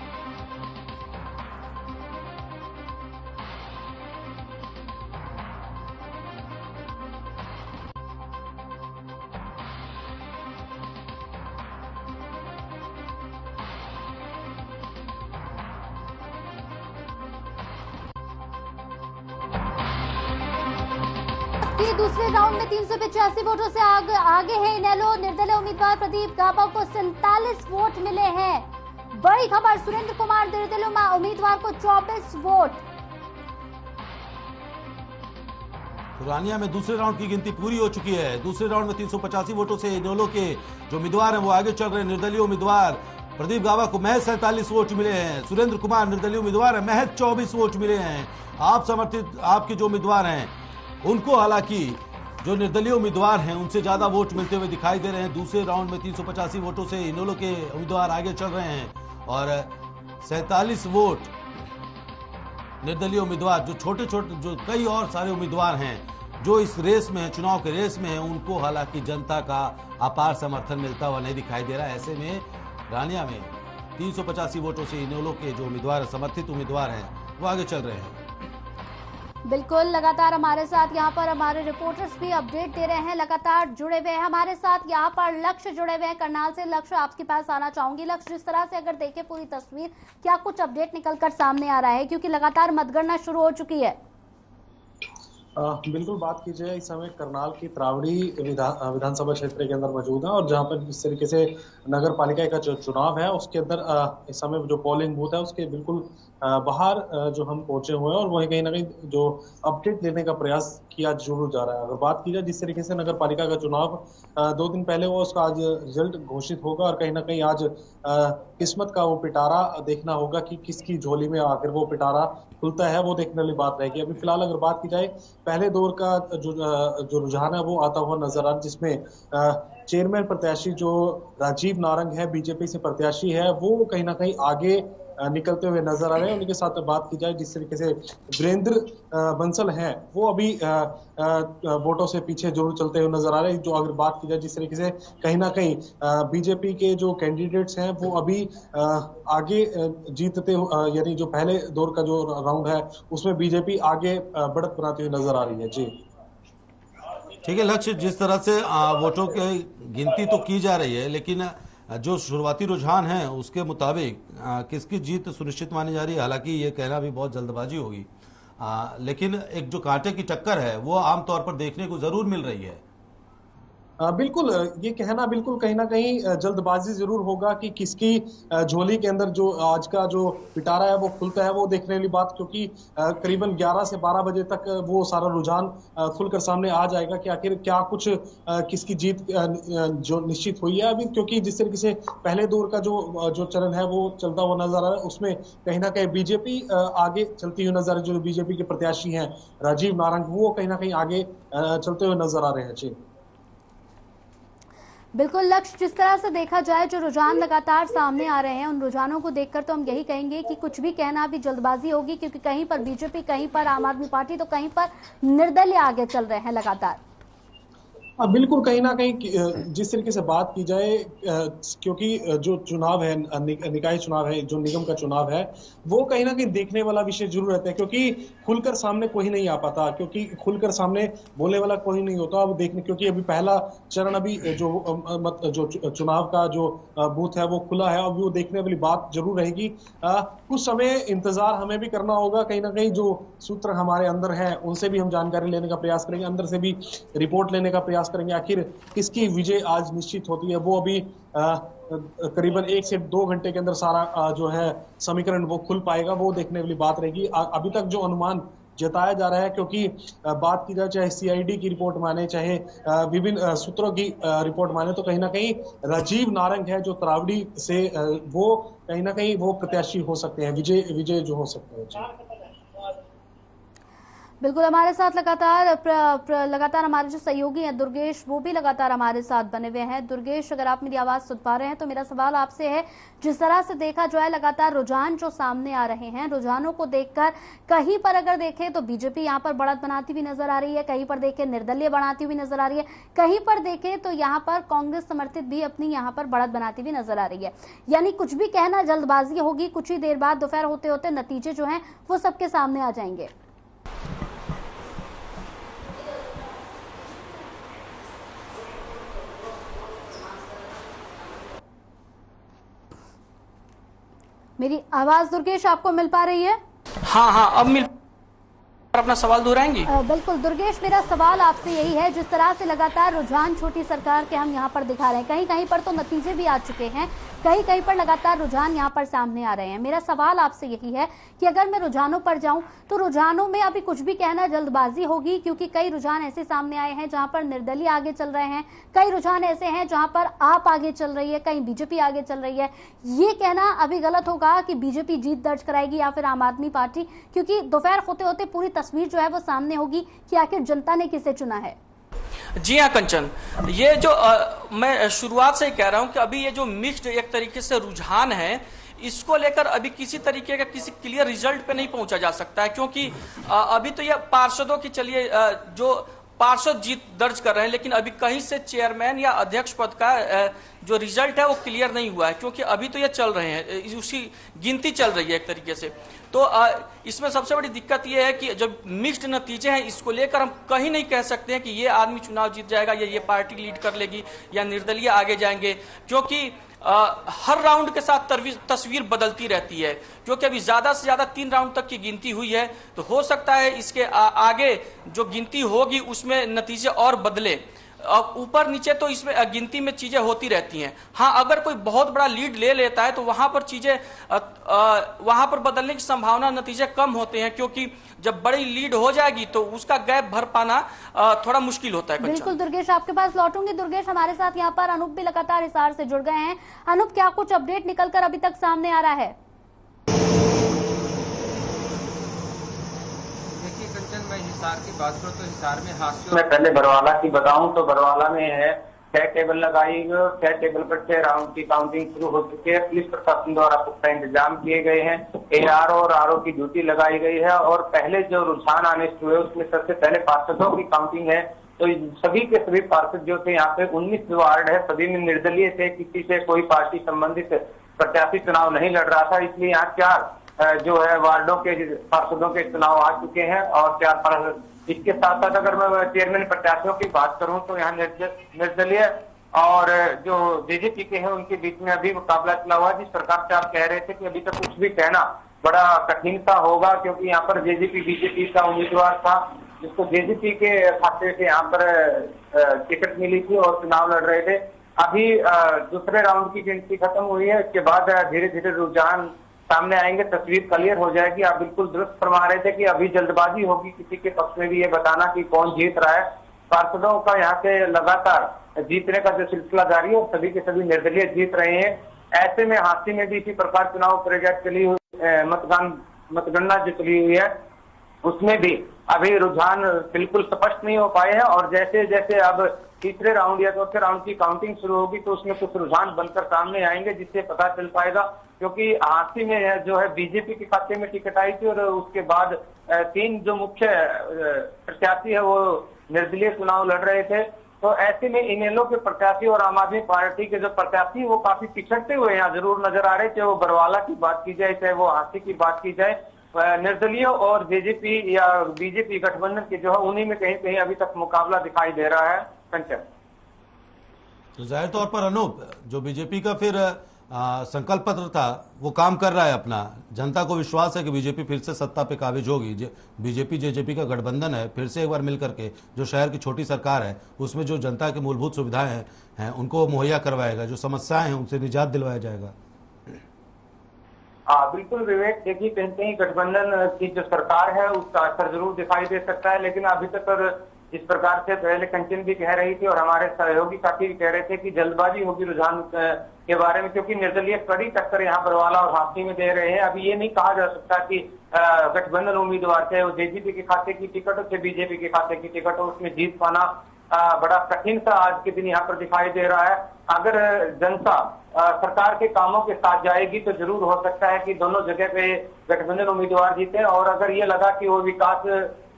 दूसरे राउंड में 385 वोटों से आगे है इनेलो। निर्दलीय उम्मीदवार प्रदीप गाबा को 47 वोट मिले हैं। बड़ी खबर, सुरेंद्र कुमार निर्दलीय उम्मीदवार को 24 वोट। रानिया में दूसरे राउंड की गिनती पूरी हो चुकी है। दूसरे राउंड में 385 वोटों से इनेलो के जो उम्मीदवार हैं वो आगे चल रहे हैं। निर्दलीय उम्मीदवार प्रदीप गाबा को महज 47 वोट मिले हैं। सुरेंद्र कुमार निर्दलीय उम्मीदवार है, महज 24 वोट मिले हैं। आप समर्थित आपके जो उम्मीदवार हैं उनको, हालांकि जो निर्दलीय उम्मीदवार हैं उनसे ज्यादा वोट मिलते हुए दिखाई दे रहे हैं। दूसरे राउंड में 385 वोटों से इनेलो के उम्मीदवार आगे चल रहे हैं और 47 वोट निर्दलीय उम्मीदवार, जो छोटे छोटे जो कई और सारे उम्मीदवार हैं जो इस रेस में, चुनाव के रेस में हैं, उनको हालांकि जनता का अपार समर्थन मिलता हुआ नहीं दिखाई दे रहा है। ऐसे में रानिया में 385 वोटों से इनेलो के जो उम्मीदवार, समर्थित उम्मीदवार हैं, वो आगे चल रहे हैं। बिल्कुल, लगातार हमारे साथ यहाँ पर हमारे रिपोर्टर्स भी अपडेट दे रहे हैं, लगातार जुड़े हुए हैं हमारे साथ। यहाँ पर लक्ष्य जुड़े हुए हैं करनाल से। लक्ष्य, आपके पास आना चाहूंगी। लक्ष्य, जिस तरह से अगर देखें पूरी तस्वीर, क्या कुछ अपडेट निकलकर सामने आ रहा है, क्योंकि लगातार मतगणना शुरू हो चुकी है? बिल्कुल, बात की जाए इस समय करनाल की त्रावड़ी विधानसभा क्षेत्र के अंदर मौजूद है और जहां पर इस तरीके से नगर पालिका का जो चुनाव है उसके अंदर इस समय जो पोलिंग बूथ है उसके बिल्कुल बाहर जो हम पहुंचे हुए हैं और वही कहीं ना कहीं जो अपडेट लेने का प्रयास किया जरूर जा रहा है। अगर बात की जाए जिस तरीके से नगर पालिका का चुनाव 2 दिन पहले हुआ, उसका आज रिजल्ट घोषित होगा और कहीं ना कहीं आज किस्मत का वो पिटारा देखना होगा कि किसकी झोली में आकर वो पिटारा खुलता है, वो देखने वाली बात रहेगी। अभी फिलहाल अगर बात की जाए पहले दौर का जो रुझान है वो आता हुआ नजर आ रहा है, जिसमें चेयरमैन प्रत्याशी जो राजीव नारंग है, बीजेपी से प्रत्याशी है, वो कहीं ना कहीं आगे निकलते हुए नजर आ रहे हैं। उनके साथ बात की जाए जिस तरीके से वीरेंद्र बंसल हैं, वो अभी वोटों से पीछे जरूर चलते हुए नजर आ रहे हैं। जो अगर बात की जाए जिस तरीके से कहीं ना कहीं बीजेपी के जो कैंडिडेट्स हैं वो अभी आगे जीतते, यानी जो पहले दौर का जो राउंड है उसमें बीजेपी आगे बढ़त बनाती हुई नजर आ रही है। जी ठीक है लक्ष्य, जिस तरह से वोटों की गिनती तो की जा रही है, लेकिन जो शुरुआती रुझान है उसके मुताबिक किसकी जीत सुनिश्चित मानी जा रही है। हालांकि ये कहना भी बहुत जल्दबाजी होगी, लेकिन एक जो कांटे की टक्कर है वो आमतौर पर देखने को जरूर मिल रही है। बिल्कुल, ये कहना बिल्कुल कहीं ना कहीं जल्दबाजी जरूर होगा कि किसकी झोली के अंदर जो आज का जो पिटारा है वो खुलता है, वो देखने वाली बात, क्योंकि करीबन 11 से 12 बजे तक वो सारा रुझान खुलकर सामने आ जाएगा कि आखिर क्या कुछ किसकी जीत जो निश्चित हुई है अभी। क्योंकि जिस तरीके से पहले दौर का जो चरण है वो चलता हुआ नजर आ रहा है, उसमें कहीं ना कहीं बीजेपी आगे चलती हुई नजर, जो बीजेपी के प्रत्याशी हैं राजीव नारंग, वो कहीं ना कहीं आगे चलते हुए नजर आ रहे हैं। जी बिल्कुल लक्ष्य, जिस तरह से देखा जाए जो रुझान लगातार सामने आ रहे हैं, उन रुझानों को देखकर तो हम यही कहेंगे कि कुछ भी कहना भी जल्दबाजी होगी, क्योंकि कहीं पर बीजेपी, कहीं पर आम आदमी पार्टी, तो कहीं पर निर्दलीय आगे चल रहे हैं लगातार। बिल्कुल, कहीं ना कहीं जिस तरीके से बात की जाए, क्योंकि जो चुनाव है, निकाय चुनाव है, जो निगम का चुनाव है, वो कहीं ना कहीं देखने वाला विषय जरूर रहता है, क्योंकि खुलकर सामने कोई नहीं आ पाता, क्योंकि खुलकर सामने बोलने वाला कोई नहीं होता। अब देखने, क्योंकि अभी पहला चरण अभी जो चुनाव का जो बूथ है वो खुला है, अभी वो देखने वाली बात जरूर रहेगी। कुछ समय इंतजार हमें भी करना होगा, कहीं ना कहीं जो सूत्र हमारे अंदर है उनसे भी हम जानकारी लेने का प्रयास करेंगे, अंदर से भी रिपोर्ट लेने का प्रयास करेंगे, आखिर किसकी विजय आज निश्चित होती है। वो अभी करीबन 1 से 2 घंटे के अंदर सारा जो है समीकरण वो खुल पाएगा, वो देखने वाली बात रहेगी। अभी तक जो अनुमान जताया जा रहा है, क्योंकि बात की जाए चाहे सीआईडी की रिपोर्ट माने, चाहे विभिन्न सूत्रों की रिपोर्ट माने, तो कहीं ना कहीं राजीव नारंग है जो तरावड़ी से, वो कहीं ना कहीं वो प्रत्याशी हो सकते हैं, विजय जो हो सकते हैं। बिल्कुल, हमारे साथ लगातार हमारे जो सहयोगी हैं दुर्गेश, वो भी लगातार हमारे साथ बने हुए हैं। दुर्गेश, अगर आप मेरी आवाज सुन पा रहे हैं तो मेरा सवाल आपसे है, जिस तरह से देखा जो है लगातार रुझान जो सामने आ रहे हैं, रुझानों को देखकर कहीं पर अगर देखें तो बीजेपी यहाँ पर बढ़त बनाती हुई नजर आ रही है, कहीं पर देखें निर्दलीय बढ़ाती हुई नजर आ रही है, कहीं पर देखें तो यहाँ पर कांग्रेस समर्थित भी अपनी यहाँ पर बढ़त बनाती हुई नजर आ रही है। यानी कुछ भी कहना जल्दबाजी होगी, कुछ ही देर बाद दोपहर होते होते नतीजे जो हैं वो सबके सामने आ जाएंगे। मेरी आवाज दुर्गेश आपको मिल पा रही है? हाँ, अब मिल, अपना सवाल दोहराएंगी? बिल्कुल दुर्गेश, मेरा सवाल आपसे यही है, जिस तरह से लगातार रुझान छोटी सरकार के हम यहाँ पर दिखा रहे हैं, कहीं कहीं पर तो नतीजे भी आ चुके हैं, कहीं कहीं पर लगातार रुझान यहाँ पर सामने आ रहे हैं। मेरा सवाल आपसे यही है कि अगर मैं रुझानों पर जाऊं तो रुझानों में अभी कुछ भी कहना जल्दबाजी होगी, क्योंकि कई रुझान ऐसे सामने आए हैं जहां पर निर्दलीय आगे चल रहे हैं, कई रुझान ऐसे हैं जहां पर आप आगे चल रही है, कहीं बीजेपी आगे चल रही है। ये कहना अभी गलत होगा कि बीजेपी जीत दर्ज कराएगी या फिर आम आदमी पार्टी, क्योंकि दोपहर होते होते पूरी तस्वीर जो है वो सामने होगी कि आखिर जनता ने किसे चुना है। जी हाँ कंचन, ये जो मैं शुरुआत से ही कह रहा हूं कि अभी ये जो मिक्स्ड एक तरीके से रुझान है, इसको लेकर अभी किसी तरीके का किसी क्लियर रिजल्ट पे नहीं पहुंचा जा सकता है, क्योंकि अभी तो ये पार्षदों की चलिए जो पार्षद जीत दर्ज कर रहे हैं, लेकिन अभी कहीं से चेयरमैन या अध्यक्ष पद का जो रिजल्ट है वो क्लियर नहीं हुआ है, क्योंकि अभी तो ये चल रहे हैं, उसकी गिनती चल रही है एक तरीके से। तो इसमें सबसे बड़ी दिक्कत ये है कि जब मिक्स्ड नतीजे हैं, इसको लेकर हम कहीं नहीं कह सकते हैं कि ये आदमी चुनाव जीत जाएगा या ये पार्टी लीड कर लेगी या निर्दलीय आगे जाएंगे, क्योंकि हर राउंड के साथ तस्वीर बदलती रहती है, क्योंकि अभी ज्यादा से ज्यादा 3 राउंड तक की गिनती हुई है, तो हो सकता है इसके आगे जो गिनती होगी उसमें नतीजे और बदले। ऊपर नीचे तो इसमें गिनती में चीजें होती रहती हैं। हाँ, अगर कोई बहुत बड़ा लीड ले लेता है तो वहां पर चीजें वहां पर बदलने की संभावना, नतीजे कम होते हैं, क्योंकि जब बड़ी लीड हो जाएगी तो उसका गैप भर पाना थोड़ा मुश्किल होता है। बिल्कुल दुर्गेश, आपके पास लौटूंगी। दुर्गेश, हमारे साथ यहाँ पर अनूप भी लगातार हिसार से जुड़ गए हैं। अनूप, क्या कुछ अपडेट निकलकर अभी तक सामने आ रहा है? कंचन, मैं हिसार की बात करूं तो हिसार में हादसे मैं पहले बरवाला की बताऊं तो बरवाला में है 6 टेबल लगाई गई, 6 टेबल पर 6 राउंड की काउंटिंग शुरू हो चुकी है। पुलिस प्रशासन द्वारा पुख्ता इंतजाम किए गए हैं। ARO और RO की ड्यूटी लगाई गई है और पहले जो रुझान आने शुरू हुए उसमें सबसे पहले पार्षदों की काउंटिंग है। तो सभी के सभी पार्षद जो थे यहाँ पे 19 वार्ड है, सभी में निर्दलीय थे, किसी से कोई पार्टी संबंधित प्रत्याशी चुनाव नहीं लड़ रहा था। इसलिए यहाँ 4 जो है वार्डों के पार्षदों के चुनाव आ चुके हैं और 4 पार्षद। इसके साथ साथ अगर मैं चेयरमैन प्रत्याशियों की बात करूं तो यहाँ निर्दलीय और जो जेजेपी के हैं उनके बीच में अभी मुकाबला चला हुआ। जिस प्रकार से आप कह रहे थे कि अभी तक कुछ भी कहना बड़ा कठिन सा होगा, क्योंकि यहाँ पर जेजेपी बीजेपी का उम्मीदवार था जिसको जेजेपी के खाते से यहाँ पर टिकट मिली थी और चुनाव लड़ रहे थे। अभी दूसरे राउंड की गिनती खत्म हुई है, इसके बाद धीरे धीरे रुझान सामने आएंगे, तस्वीर क्लियर हो जाएगी। आप बिल्कुल दुरुस्त फरमा रहे थे कि अभी जल्दबाजी होगी किसी के पक्ष में भी ये बताना कि कौन जीत रहा है। पार्षदों का यहाँ से लगातार जीतने का जो सिलसिला जारी है और सभी के सभी निर्दलीय जीत रहे हैं। ऐसे में हांसी में भी इसी प्रकार चुनाव प्रक्रिया चली हुई, मतगणना जो चली हुई है उसमें भी अभी रुझान बिल्कुल स्पष्ट नहीं हो पाए हैं और जैसे जैसे अब तीसरे राउंड या चौथे राउंड की काउंटिंग शुरू होगी तो उसमें कुछ रुझान बनकर सामने आएंगे जिससे पता चल पाएगा। क्योंकि हांसी में जो है बीजेपी के खाते में टिकट आई थी और उसके बाद 3 जो मुख्य प्रत्याशी है वो निर्दलीय चुनाव लड़ रहे थे। तो ऐसे में इनेलो के प्रत्याशी और आम आदमी पार्टी के जो प्रत्याशी वो काफी पिछड़ते हुए यहाँ जरूर नजर आ रहे थे। वो बरवाला की बात की जाए, चाहे वो हांसी की बात की जाए, निर्दलीय और जेजेपी या बीजेपी गठबंधन के जो है उन्हीं में कहीं कहीं अभी तक मुकाबला दिखाई दे रहा है। कंचन, तो जाहिर तौर पर अनूप, जो बीजेपी का फिर संकल्प पत्र था वो काम कर रहा है अपना। जनता को विश्वास है कि बीजेपी फिर से सत्ता पे काबिज होगी। बीजेपी जेजेपी का गठबंधन है, फिर से एक बार मिल करके जो शहर की छोटी सरकार है उसमें जो जनता की मूलभूत सुविधाएं हैं उनको मुहैया करवाएगा, जो समस्याएं हैं उनसे निजात दिलवाया जाएगा। हाँ बिल्कुल विवेक, देखिए कहीं कहीं गठबंधन की जो सरकार है उसका असर जरूर दिखाई दे सकता है, लेकिन अभी तक जिस प्रकार से पहले कंचन भी कह रही थी और हमारे सहयोगी साथी भी कह रहे थे कि जल्दबाजी होगी रुझान के बारे में, क्योंकि निर्दलीय कड़ी टक्कर यहाँ बरवाला और हांसी में दे रहे हैं। अभी ये नहीं कहा जा सकता कि गठबंधन उम्मीदवार चाहे वो जेजेपी के खाते की टिकट हो चाहे बीजेपी के खाते की टिकट हो, उसमें जीत पाना बड़ा कठिन सा आज के दिन यहाँ पर दिखाई दे रहा है। अगर जनता सरकार के कामों के साथ जाएगी तो जरूर हो सकता है कि दोनों जगह पे गठबंधन उम्मीदवार जीते, और अगर ये लगा कि वो विकास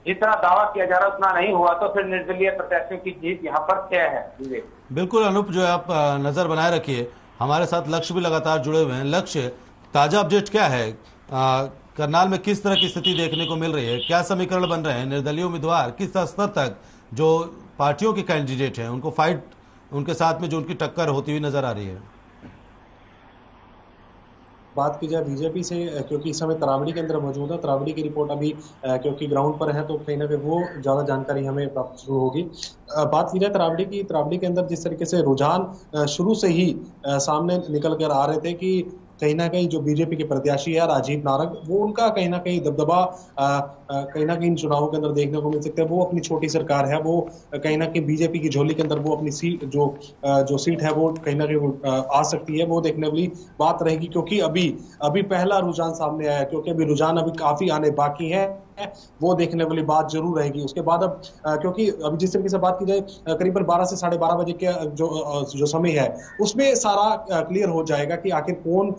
जितना दावा किया जा रहा उतना नहीं हुआ तो फिर निर्दलीय प्रत्याशियों की जीत यहाँ पर तय है। बिल्कुल अनूप, जो है आप नजर बनाए रखिए। हमारे साथ लक्ष्य भी लगातार जुड़े हुए हैं। लक्ष्य, ताजा अपडेट क्या है? करनाल में किस तरह की स्थिति देखने को मिल रही है? क्या समीकरण बन रहे हैं? निर्दलीय उम्मीदवार किस स्तर तक जो पार्टियों के कैंडिडेट हैं उनको फाइट, उनके साथ में जो उनकी टक्कर होती हुई नजर आ रही है? बात की जाए बीजेपी से, क्योंकि इस समय तरावड़ी के अंदर मौजूद है, तरावड़ी की रिपोर्ट अभी क्योंकि ग्राउंड पर है तो कहीं ना कहीं वो ज्यादा जानकारी हमें प्राप्त शुरू होगी। बात की जाए तरावड़ी की, तरावड़ी के अंदर जिस तरीके से रुझान शुरू से ही सामने निकल कर आ रहे थे कि कहीं ना कहीं जो बीजेपी के प्रत्याशी है राजीव नारंग, वो उनका कहीं ना कहीं दबदबा कहीं ना कहीं इन चुनावों के अंदर देखने को मिल सकता है। वो अपनी छोटी सरकार है, वो कहीं ना कहीं बीजेपी की झोली के अंदर वो अपनी सीट जो सीट है वो कहीं ना कहीं आ सकती है। वो देखने वाली बात रहेगी, क्योंकि अभी पहला रुझान सामने आया, क्योंकि अभी रुझान अभी काफी आने बाकी है, वो देखने वाली बात जरूर रहेगी। उसके बाद अब क्योंकि अभी जिस तरीके से बात की जाए करीबन 12 से 12:30 बजे के जो समय है उसमें सारा क्लियर हो जाएगा कि आखिर कौन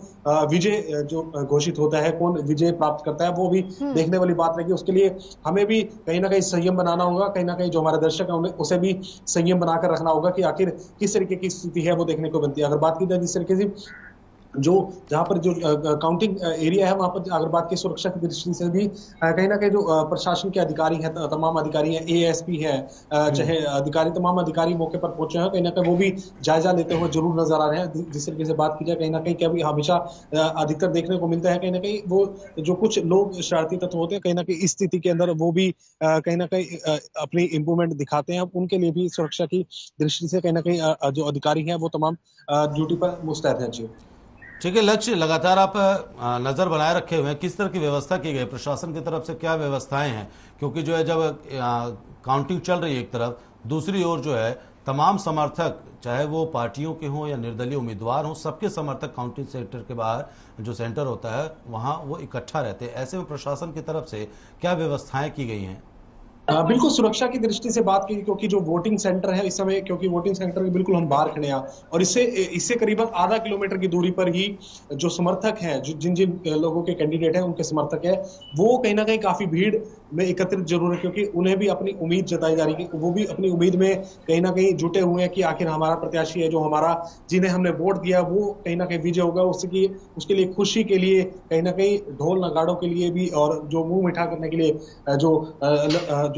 विजय जो घोषित होता है, कौन विजय प्राप्त करता है, वो भी देखने वाली बात रहेगी। उसके लिए हमें भी कहीं ना कहीं संयम बनाना होगा, कहीं ना कहीं जो हमारे दर्शक है उसे भी संयम बनाकर रखना होगा कि आखिर किस तरीके की स्थिति है वो देखने को बनती है। अगर बात की जाए जिस तरीके से जो जहां पर जो काउंटिंग एरिया है वहां पर अगर बात की सुरक्षा की दृष्टि से भी कहीं ना कहीं जो प्रशासन के अधिकारी हैं, तमाम अधिकारी हैं, एएसपी है, चाहे अधिकारी, तमाम अधिकारी मौके पर पहुंचे हैं, कहीं ना कहीं वो भी जायजा लेते हुए जरूर नजर आ रहे हैं। जिस तरीके से बात की जाए कहीं ना कहीं क्या भी हमेशा अधिकतर देखने को मिलता है कहीं ना कहीं वो जो कुछ लोग शरारती तत्व होते हैं कहीं ना कहीं इस स्थिति के अंदर वो भी कहीं ना कहीं अपनी इंप्रूवमेंट दिखाते हैं। उनके लिए भी सुरक्षा की दृष्टि से कहीं ना कहीं जो अधिकारी हैं वो तमाम ड्यूटी पर मुस्तैद हैं। जी ठीक है लक्ष्य, लगातार आप नजर बनाए रखे हुए हैं, किस तरह की व्यवस्था की गई प्रशासन की तरफ से, क्या व्यवस्थाएं हैं? क्योंकि जो है जब काउंटिंग चल रही है एक तरफ, दूसरी ओर जो है तमाम समर्थक चाहे वो पार्टियों के हों या निर्दलीय उम्मीदवार हों, सबके समर्थक काउंटिंग सेंटर के बाहर जो सेंटर होता है वहां वो इकट्ठा रहते हैं। ऐसे में प्रशासन की तरफ से क्या व्यवस्थाएं की गई हैं? बिल्कुल सुरक्षा की दृष्टि से बात की, क्योंकि जो वोटिंग सेंटर है इस समय, क्योंकि वोटिंग सेंटर के बिल्कुल हम बाहर खड़े हैं और इससे करीबन आधा किलोमीटर की दूरी पर ही जो समर्थक हैं, जिन जिन लोगों के कैंडिडेट हैं उनके समर्थक है, वो कहीं ना कहीं काफी भीड़ में एकत्रित जरूर है, क्योंकि उन्हें भी अपनी उम्मीद जताई जा रही है। वो भी अपनी उम्मीद में कहीं ना कहीं जुटे हुए हैं कि आखिर हमारा प्रत्याशी है, जो हमारा जिन्हें हमने वोट दिया वो कहीं ना कहीं विजय होगा। उसके लिए खुशी के लिए कहीं ना कहीं ढोल नगाड़ों के लिए भी, और जो मुंह मीठा करने के लिए जो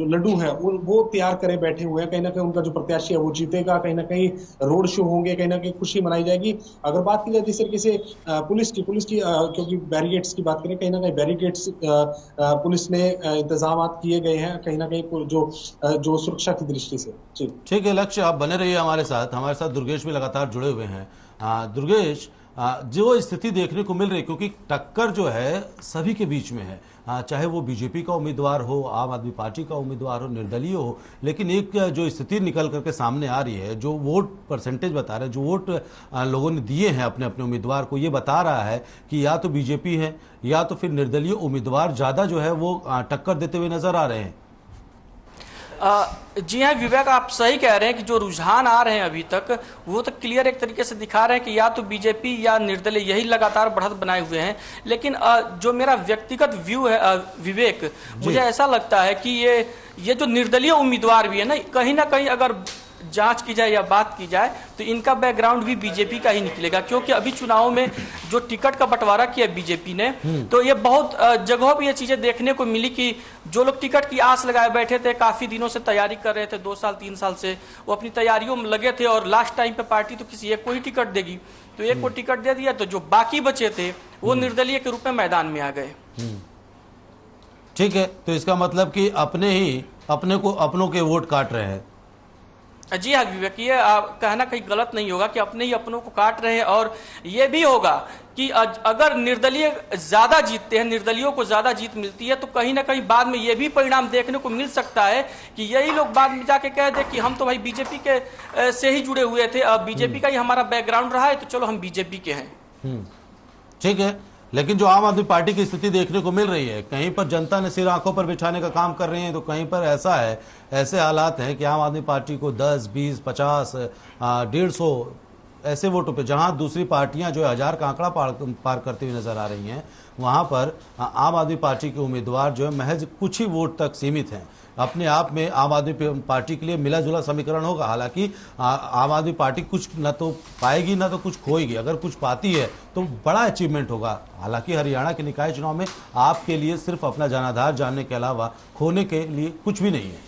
लड्डू है वो तैयार करे बैठे हुए हैं। कहीं ना कहीं उनका जो प्रत्याशी है वो जीतेगा, कहीं ना कहीं रोड शो होंगे, कहीं ना कहीं खुशी मनाई जाएगी। अगर बात की जाए जिस तरीके से पुलिस की क्योंकि बैरिकेड्स की बात करें, कहीं ना कहीं बैरिकेड्स पुलिस ने इंतजाम किए गए हैं कहीं ना कहीं जो सुरक्षा की दृष्टि से। ठीक है लक्ष्य, आप बने रहिए हमारे साथ दुर्गेश भी लगातार जुड़े हुए हैं। दुर्गेश, जो स्थिति देखने को मिल रही, क्योंकि टक्कर जो है सभी के बीच में है, चाहे वो बीजेपी का उम्मीदवार हो, आम आदमी पार्टी का उम्मीदवार हो, निर्दलीय हो, लेकिन एक जो स्थिति निकल करके सामने आ रही है, जो वोट परसेंटेज बता रहे हैं, जो वोट लोगों ने दिए हैं अपने अपने उम्मीदवार को, ये बता रहा है कि या तो बीजेपी है या तो फिर निर्दलीय उम्मीदवार ज्यादा जो है वो टक्कर देते हुए नजर आ रहे हैं। जी हाँ विवेक, आप सही कह रहे हैं कि जो रुझान आ रहे हैं अभी तक वो तो क्लियर एक तरीके से दिखा रहे हैं कि या तो बीजेपी या निर्दलीय यही लगातार बढ़त बनाए हुए हैं। लेकिन जो मेरा व्यक्तिगत व्यू है विवेक, मुझे ऐसा लगता है कि ये जो निर्दलीय उम्मीदवार भी है ना कहीं अगर जांच की जाए या बात की जाए तो इनका बैकग्राउंड भी बीजेपी का ही निकलेगा, क्योंकि अभी चुनाव में जो टिकट का बंटवारा किया बीजेपी ने, तो ये बहुत जगहों पर ये चीजें देखने को मिली कि जो लोग टिकट की आस लगाए बैठे थे, काफी दिनों से तैयारी कर रहे थे, 2 साल 3 साल से वो अपनी तैयारियों में लगे थे, और लास्ट टाइम पे पार्टी तो किसी एक को ही टिकट देगी, तो एक को टिकट दे दिया, तो जो बाकी बचे थे वो निर्दलीय के रूप में मैदान में आ गए। ठीक है, तो इसका मतलब कि अपनों के वोट काट रहे हैं। जी हाँ विवेक, ये कहना कहीं गलत नहीं होगा कि अपने ही अपनों को काट रहे हैं, और ये भी होगा कि अगर निर्दलीय ज्यादा जीतते हैं, निर्दलियों को ज्यादा जीत मिलती है, तो कहीं ना कहीं बाद में ये भी परिणाम देखने को मिल सकता है कि यही लोग बाद में जाके कह दे कि हम तो भाई बीजेपी के से ही जुड़े हुए थे, अब बीजेपी का ही हमारा बैकग्राउंड रहा है, तो चलो हम बीजेपी के हैं। ठीक है, लेकिन जो आम आदमी पार्टी की स्थिति देखने को मिल रही है, कहीं पर जनता ने सिर आंखों पर बिछाने का काम कर रही है, तो कहीं पर ऐसे हालात हैं कि आम आदमी पार्टी को 10, 20, 50, 150 ऐसे वोटों पे, जहां दूसरी पार्टियां जो 1000 का आंकड़ा पार करती हुई नजर आ रही हैं, वहां पर आम आदमी पार्टी के उम्मीदवार जो है महज कुछ ही वोट तक सीमित हैं। अपने आप में आम आदमी पार्टी के लिए मिला जुला समीकरण होगा। हालांकि आम आदमी पार्टी कुछ न तो पाएगी न तो कुछ खोएगी, अगर कुछ पाती है तो बड़ा अचीवमेंट होगा। हालांकि हरियाणा के निकाय चुनाव में आपके लिए सिर्फ अपना जनाधार जानने के अलावा खोने के लिए कुछ भी नहीं है।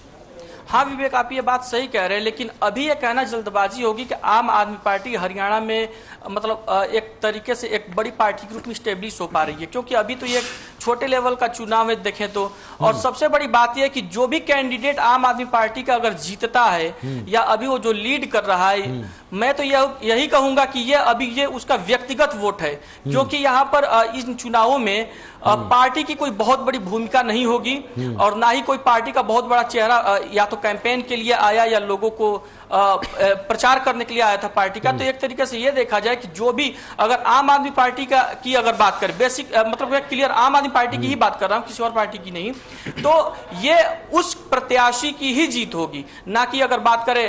हाँ विवेक, आप ये बात सही कह रहे हैं, लेकिन अभी ये कहना जल्दबाजी होगी कि आम आदमी पार्टी हरियाणा में मतलब एक तरीके से एक बड़ी पार्टी के रूप में स्टेब्लिश हो पा रही है, क्योंकि अभी तो ये छोटे लेवल का चुनाव है देखें तो। और सबसे बड़ी बात यह है कि जो भी कैंडिडेट आम आदमी पार्टी का अगर जीतता है या अभी वो जो लीड कर रहा है, मैं तो यही कहूंगा कि ये उसका व्यक्तिगत वोट है, क्योंकि यहाँ पर इन चुनावों में पार्टी की कोई बहुत बड़ी भूमिका नहीं होगी, और ना ही कोई पार्टी का बहुत बड़ा चेहरा या तो कैंपेन के लिए आया या लोगों को प्रचार करने के लिए आया था पार्टी का। तो एक तरीके से ये देखा जाए कि जो भी अगर आम आदमी पार्टी की अगर बात करें, बेसिक मतलब क्लियर आम आदमी पार्टी की ही बात कर रहा हूं, किसी और पार्टी की नहीं, तो ये उस प्रत्याशी की ही जीत होगी, ना कि अगर बात करें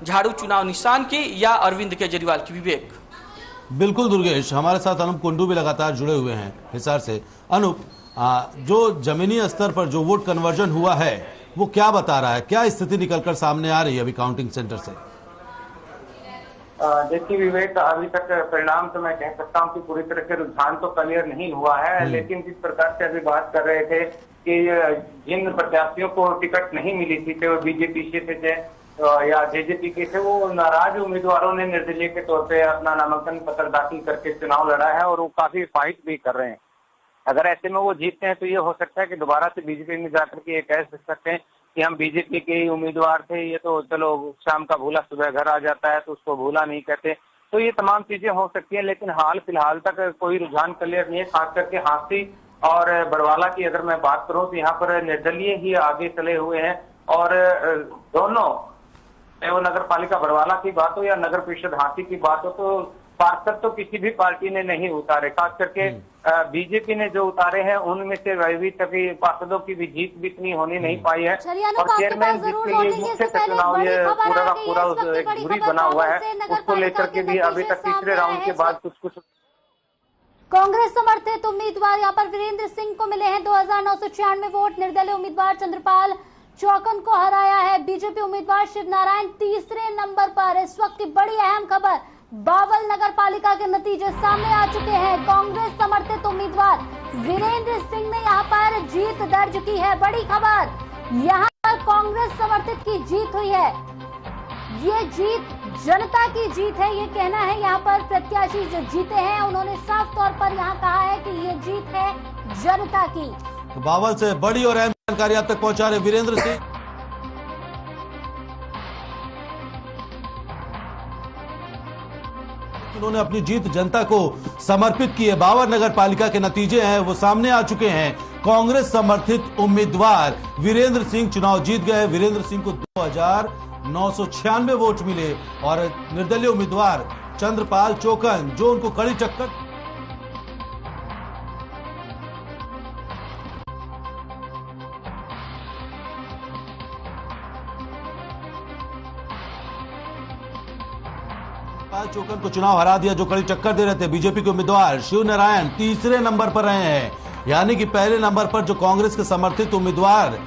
झाड़ू चुनाव निशान की या अरविंद केजरीवाल की। विवेक बिल्कुल दुर्गेश, हमारे साथ अनूप कुंडू भी लगातार जुड़े हुए हैं हिसार से। अनूप, जो जमीनी स्तर पर जो वोट कन्वर्जन हुआ है वो क्या बता रहा है, क्या स्थिति निकलकर सामने आ रही है अभी काउंटिंग सेंटर से? देखिए विवेक, अभी तक परिणाम तो मैं कह सकता हूँ कि पूरी तरह से रुझान तो क्लियर नहीं हुआ है, लेकिन जिस प्रकार से अभी बात कर रहे थे कि जिन प्रत्याशियों को टिकट नहीं मिली थी, चाहे वो बीजेपी से थे या जेजेपी के थे, वो नाराज उम्मीदवारों ने निर्दलीय के तौर पे अपना नामांकन पत्र दाखिल करके चुनाव लड़ा है और वो काफी फाइट भी कर रहे हैं। अगर ऐसे में वो जीतते हैं तो ये हो सकता है कि दोबारा से बीजेपी में जाकर के ये कह सकते हैं कि हम बीजेपी के ही उम्मीदवार थे, ये तो चलो शाम का भूला सुबह घर आ जाता है तो उसको भूला नहीं कहते। तो ये तमाम चीजें हो सकती हैं, लेकिन हाल फिलहाल तक कोई रुझान क्लियर नहीं है। खास करके हांसी और बड़वाला की अगर मैं बात करूं तो यहाँ पर निर्दलीय ही आगे चले हुए हैं और दोनों, वो नगर पालिका बड़वाला की बात हो या नगर परिषद हांसी की बात हो, तो पार्षद तो किसी भी पार्टी ने नहीं उतारे। खास करके बीजेपी ने जो उतारे हैं उनमें से अभी तक पार्षदों की भी जीत भी इतनी होनी नहीं पाई है और चेयरमैन जिसके लिए मुख्य चुनाव ये पूरा का पूरा धुरी बना हुआ है, उसको लेकर के भी अभी तक तीसरे राउंड के बाद कुछ कांग्रेस समर्थित उम्मीदवार यहाँ पर वीरेंद्र सिंह को मिले हैं 2996 वोट। निर्दलीय उम्मीदवार चंद्रपाल चौकन को हराया है। बीजेपी उम्मीदवार शिव नारायण तीसरे नंबर पर। इस वक्त की बड़ी अहम खबर, बावल नगर पालिका के नतीजे सामने आ चुके हैं। कांग्रेस समर्थित उम्मीदवार वीरेंद्र सिंह ने यहाँ पर जीत दर्ज की है। बड़ी खबर, यहाँ पर कांग्रेस समर्थित की जीत हुई है। ये जीत जनता की जीत है, ये कहना है यहाँ पर प्रत्याशी जो जीते हैं उन्होंने साफ तौर पर यहाँ कहा है कि ये जीत है जनता की। तो बावल से बड़ी और अहम जानकारी आप तक पहुंचा रहे वीरेंद्र सिंह। उन्होंने अपनी जीत जनता को समर्पित की है। बावल नगर पालिका के नतीजे हैं वो सामने आ चुके हैं। कांग्रेस समर्थित उम्मीदवार वीरेंद्र सिंह चुनाव जीत गए। वीरेंद्र सिंह को 2996 वोट मिले और निर्दलीय उम्मीदवार चंद्रपाल चौकन जो उनको कड़ी टक्कर चौकन को चुनाव हरा दिया, जो कड़ी टक्कर दे रहे थे बीजेपी के उम्मीदवार शिव नारायण तीसरे नंबर पर रहे हैं। यानी कि पहले नंबर पर जो कांग्रेस के समर्थित उम्मीदवार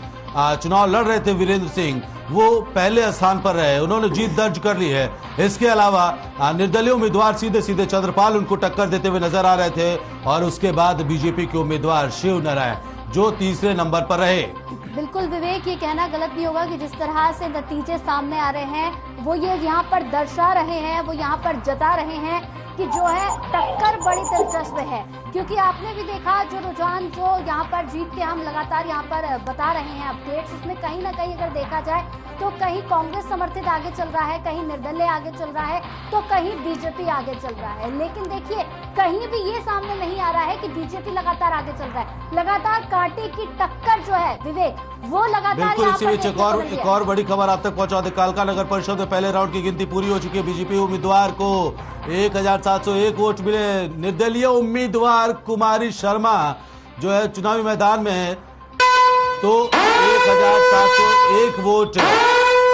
चुनाव लड़ रहे थे वीरेंद्र सिंह, वो पहले स्थान पर रहे, उन्होंने जीत दर्ज कर ली है। इसके अलावा निर्दलीय उम्मीदवार सीधे सीधे चंद्रपाल उनको टक्कर देते हुए नजर आ रहे थे और उसके बाद बीजेपी के उम्मीदवार शिव नारायण जो तीसरे नंबर पर रहे। बिल्कुल विवेक, ये कहना गलत नहीं होगा कि जिस तरह से नतीजे सामने आ रहे हैं वो ये यहाँ पर दर्शा रहे हैं, वो यहाँ पर जता रहे हैं कि जो है टक्कर बड़ी दिलचस्प है। क्योंकि आपने भी देखा जो रुझान जो यहाँ पर जीत के हम लगातार यहाँ पर बता रहे हैं अपडेट्स, उसमें कहीं ना कहीं अगर देखा जाए तो कहीं कांग्रेस समर्थित आगे चल रहा है, कहीं निर्दलीय आगे चल रहा है, तो कहीं बीजेपी आगे चल रहा है। लेकिन देखिए कहीं भी ये सामने नहीं आ रहा है कि बीजेपी लगातार आगे चल रहा है। लगातार कांटे की टक्कर जो है विवेक, वो लगातार इसी बीच एक और बड़ी खबर आप तक पहुंचा दे। कालका नगर परिषद में पहले राउंड की गिनती पूरी हो चुकी है। बीजेपी उम्मीदवार को 1701 वोट मिले। निर्दलीय उम्मीदवार कुमारी शर्मा जो है चुनावी मैदान में है, तो 1701 वोट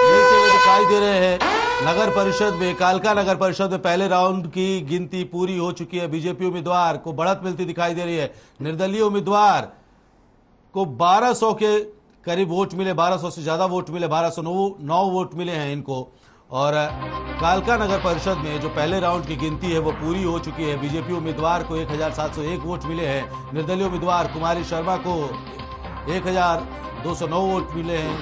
मिलते हुए दिखाई दे रहे हैं। नगर परिषद में, कालका नगर परिषद में पहले राउंड की गिनती पूरी हो चुकी है। बीजेपी उम्मीदवार को बढ़त मिलती दिखाई दे रही है। निर्दलीय उम्मीदवार को 1200 के करीब वोट मिले, 1200 से ज्यादा वोट मिले, 1209 वोट मिले हैं इनको। और कालका नगर परिषद में जो पहले राउंड की गिनती है वो पूरी हो चुकी है। बीजेपी उम्मीदवार को 1701 वोट मिले हैं। निर्दलीय उम्मीदवार कुमारी शर्मा को 1209 वोट मिले हैं।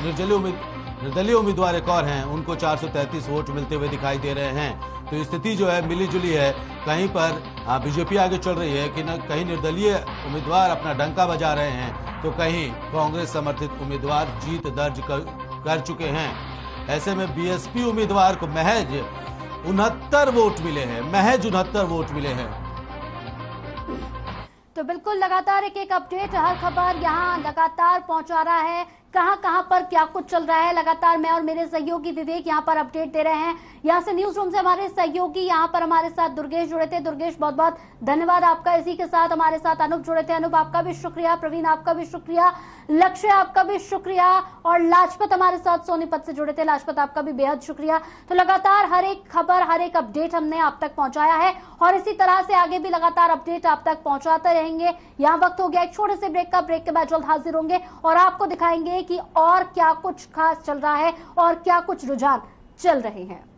निर्दलीय उम्मीदवार एक और हैं, उनको 433 वोट मिलते हुए दिखाई दे रहे हैं। तो स्थिति जो है मिली जुली है। कहीं पर बीजेपी आगे चल रही है कि कहीं निर्दलीय उम्मीदवार अपना डंका बजा रहे हैं, तो कहीं कांग्रेस समर्थित उम्मीदवार जीत दर्ज कर चुके हैं। ऐसे में बीएसपी उम्मीदवार को महज 69 वोट मिले हैं, महज 69 वोट मिले हैं। तो बिल्कुल लगातार एक अपडेट, हर खबर यहाँ लगातार पहुंचा रहा है, कहां पर क्या कुछ चल रहा है। लगातार मैं और मेरे सहयोगी विवेक यहाँ पर अपडेट दे रहे हैं। यहाँ से न्यूज रूम से हमारे सहयोगी यहाँ पर हमारे साथ दुर्गेश जुड़े थे। दुर्गेश बहुत बहुत धन्यवाद आपका। इसी के साथ हमारे साथ अनूप जुड़े थे। अनूप आपका भी शुक्रिया, प्रवीण आपका भी शुक्रिया, लक्ष्य आपका भी शुक्रिया और लाजपत हमारे साथ सोनीपत से जुड़े थे। लाजपत आपका भी बेहद शुक्रिया। तो लगातार हर एक खबर, हर एक अपडेट हमने आप तक पहुंचाया है और इसी तरह से आगे भी लगातार अपडेट आप तक पहुंचाते रहेंगे। यहाँ वक्त हो गया एक छोटे से ब्रेक का। ब्रेक के बाद जल्द हाजिर होंगे और आपको दिखाएंगे कि और क्या कुछ खास चल रहा है और क्या कुछ रुझान चल रहे हैं।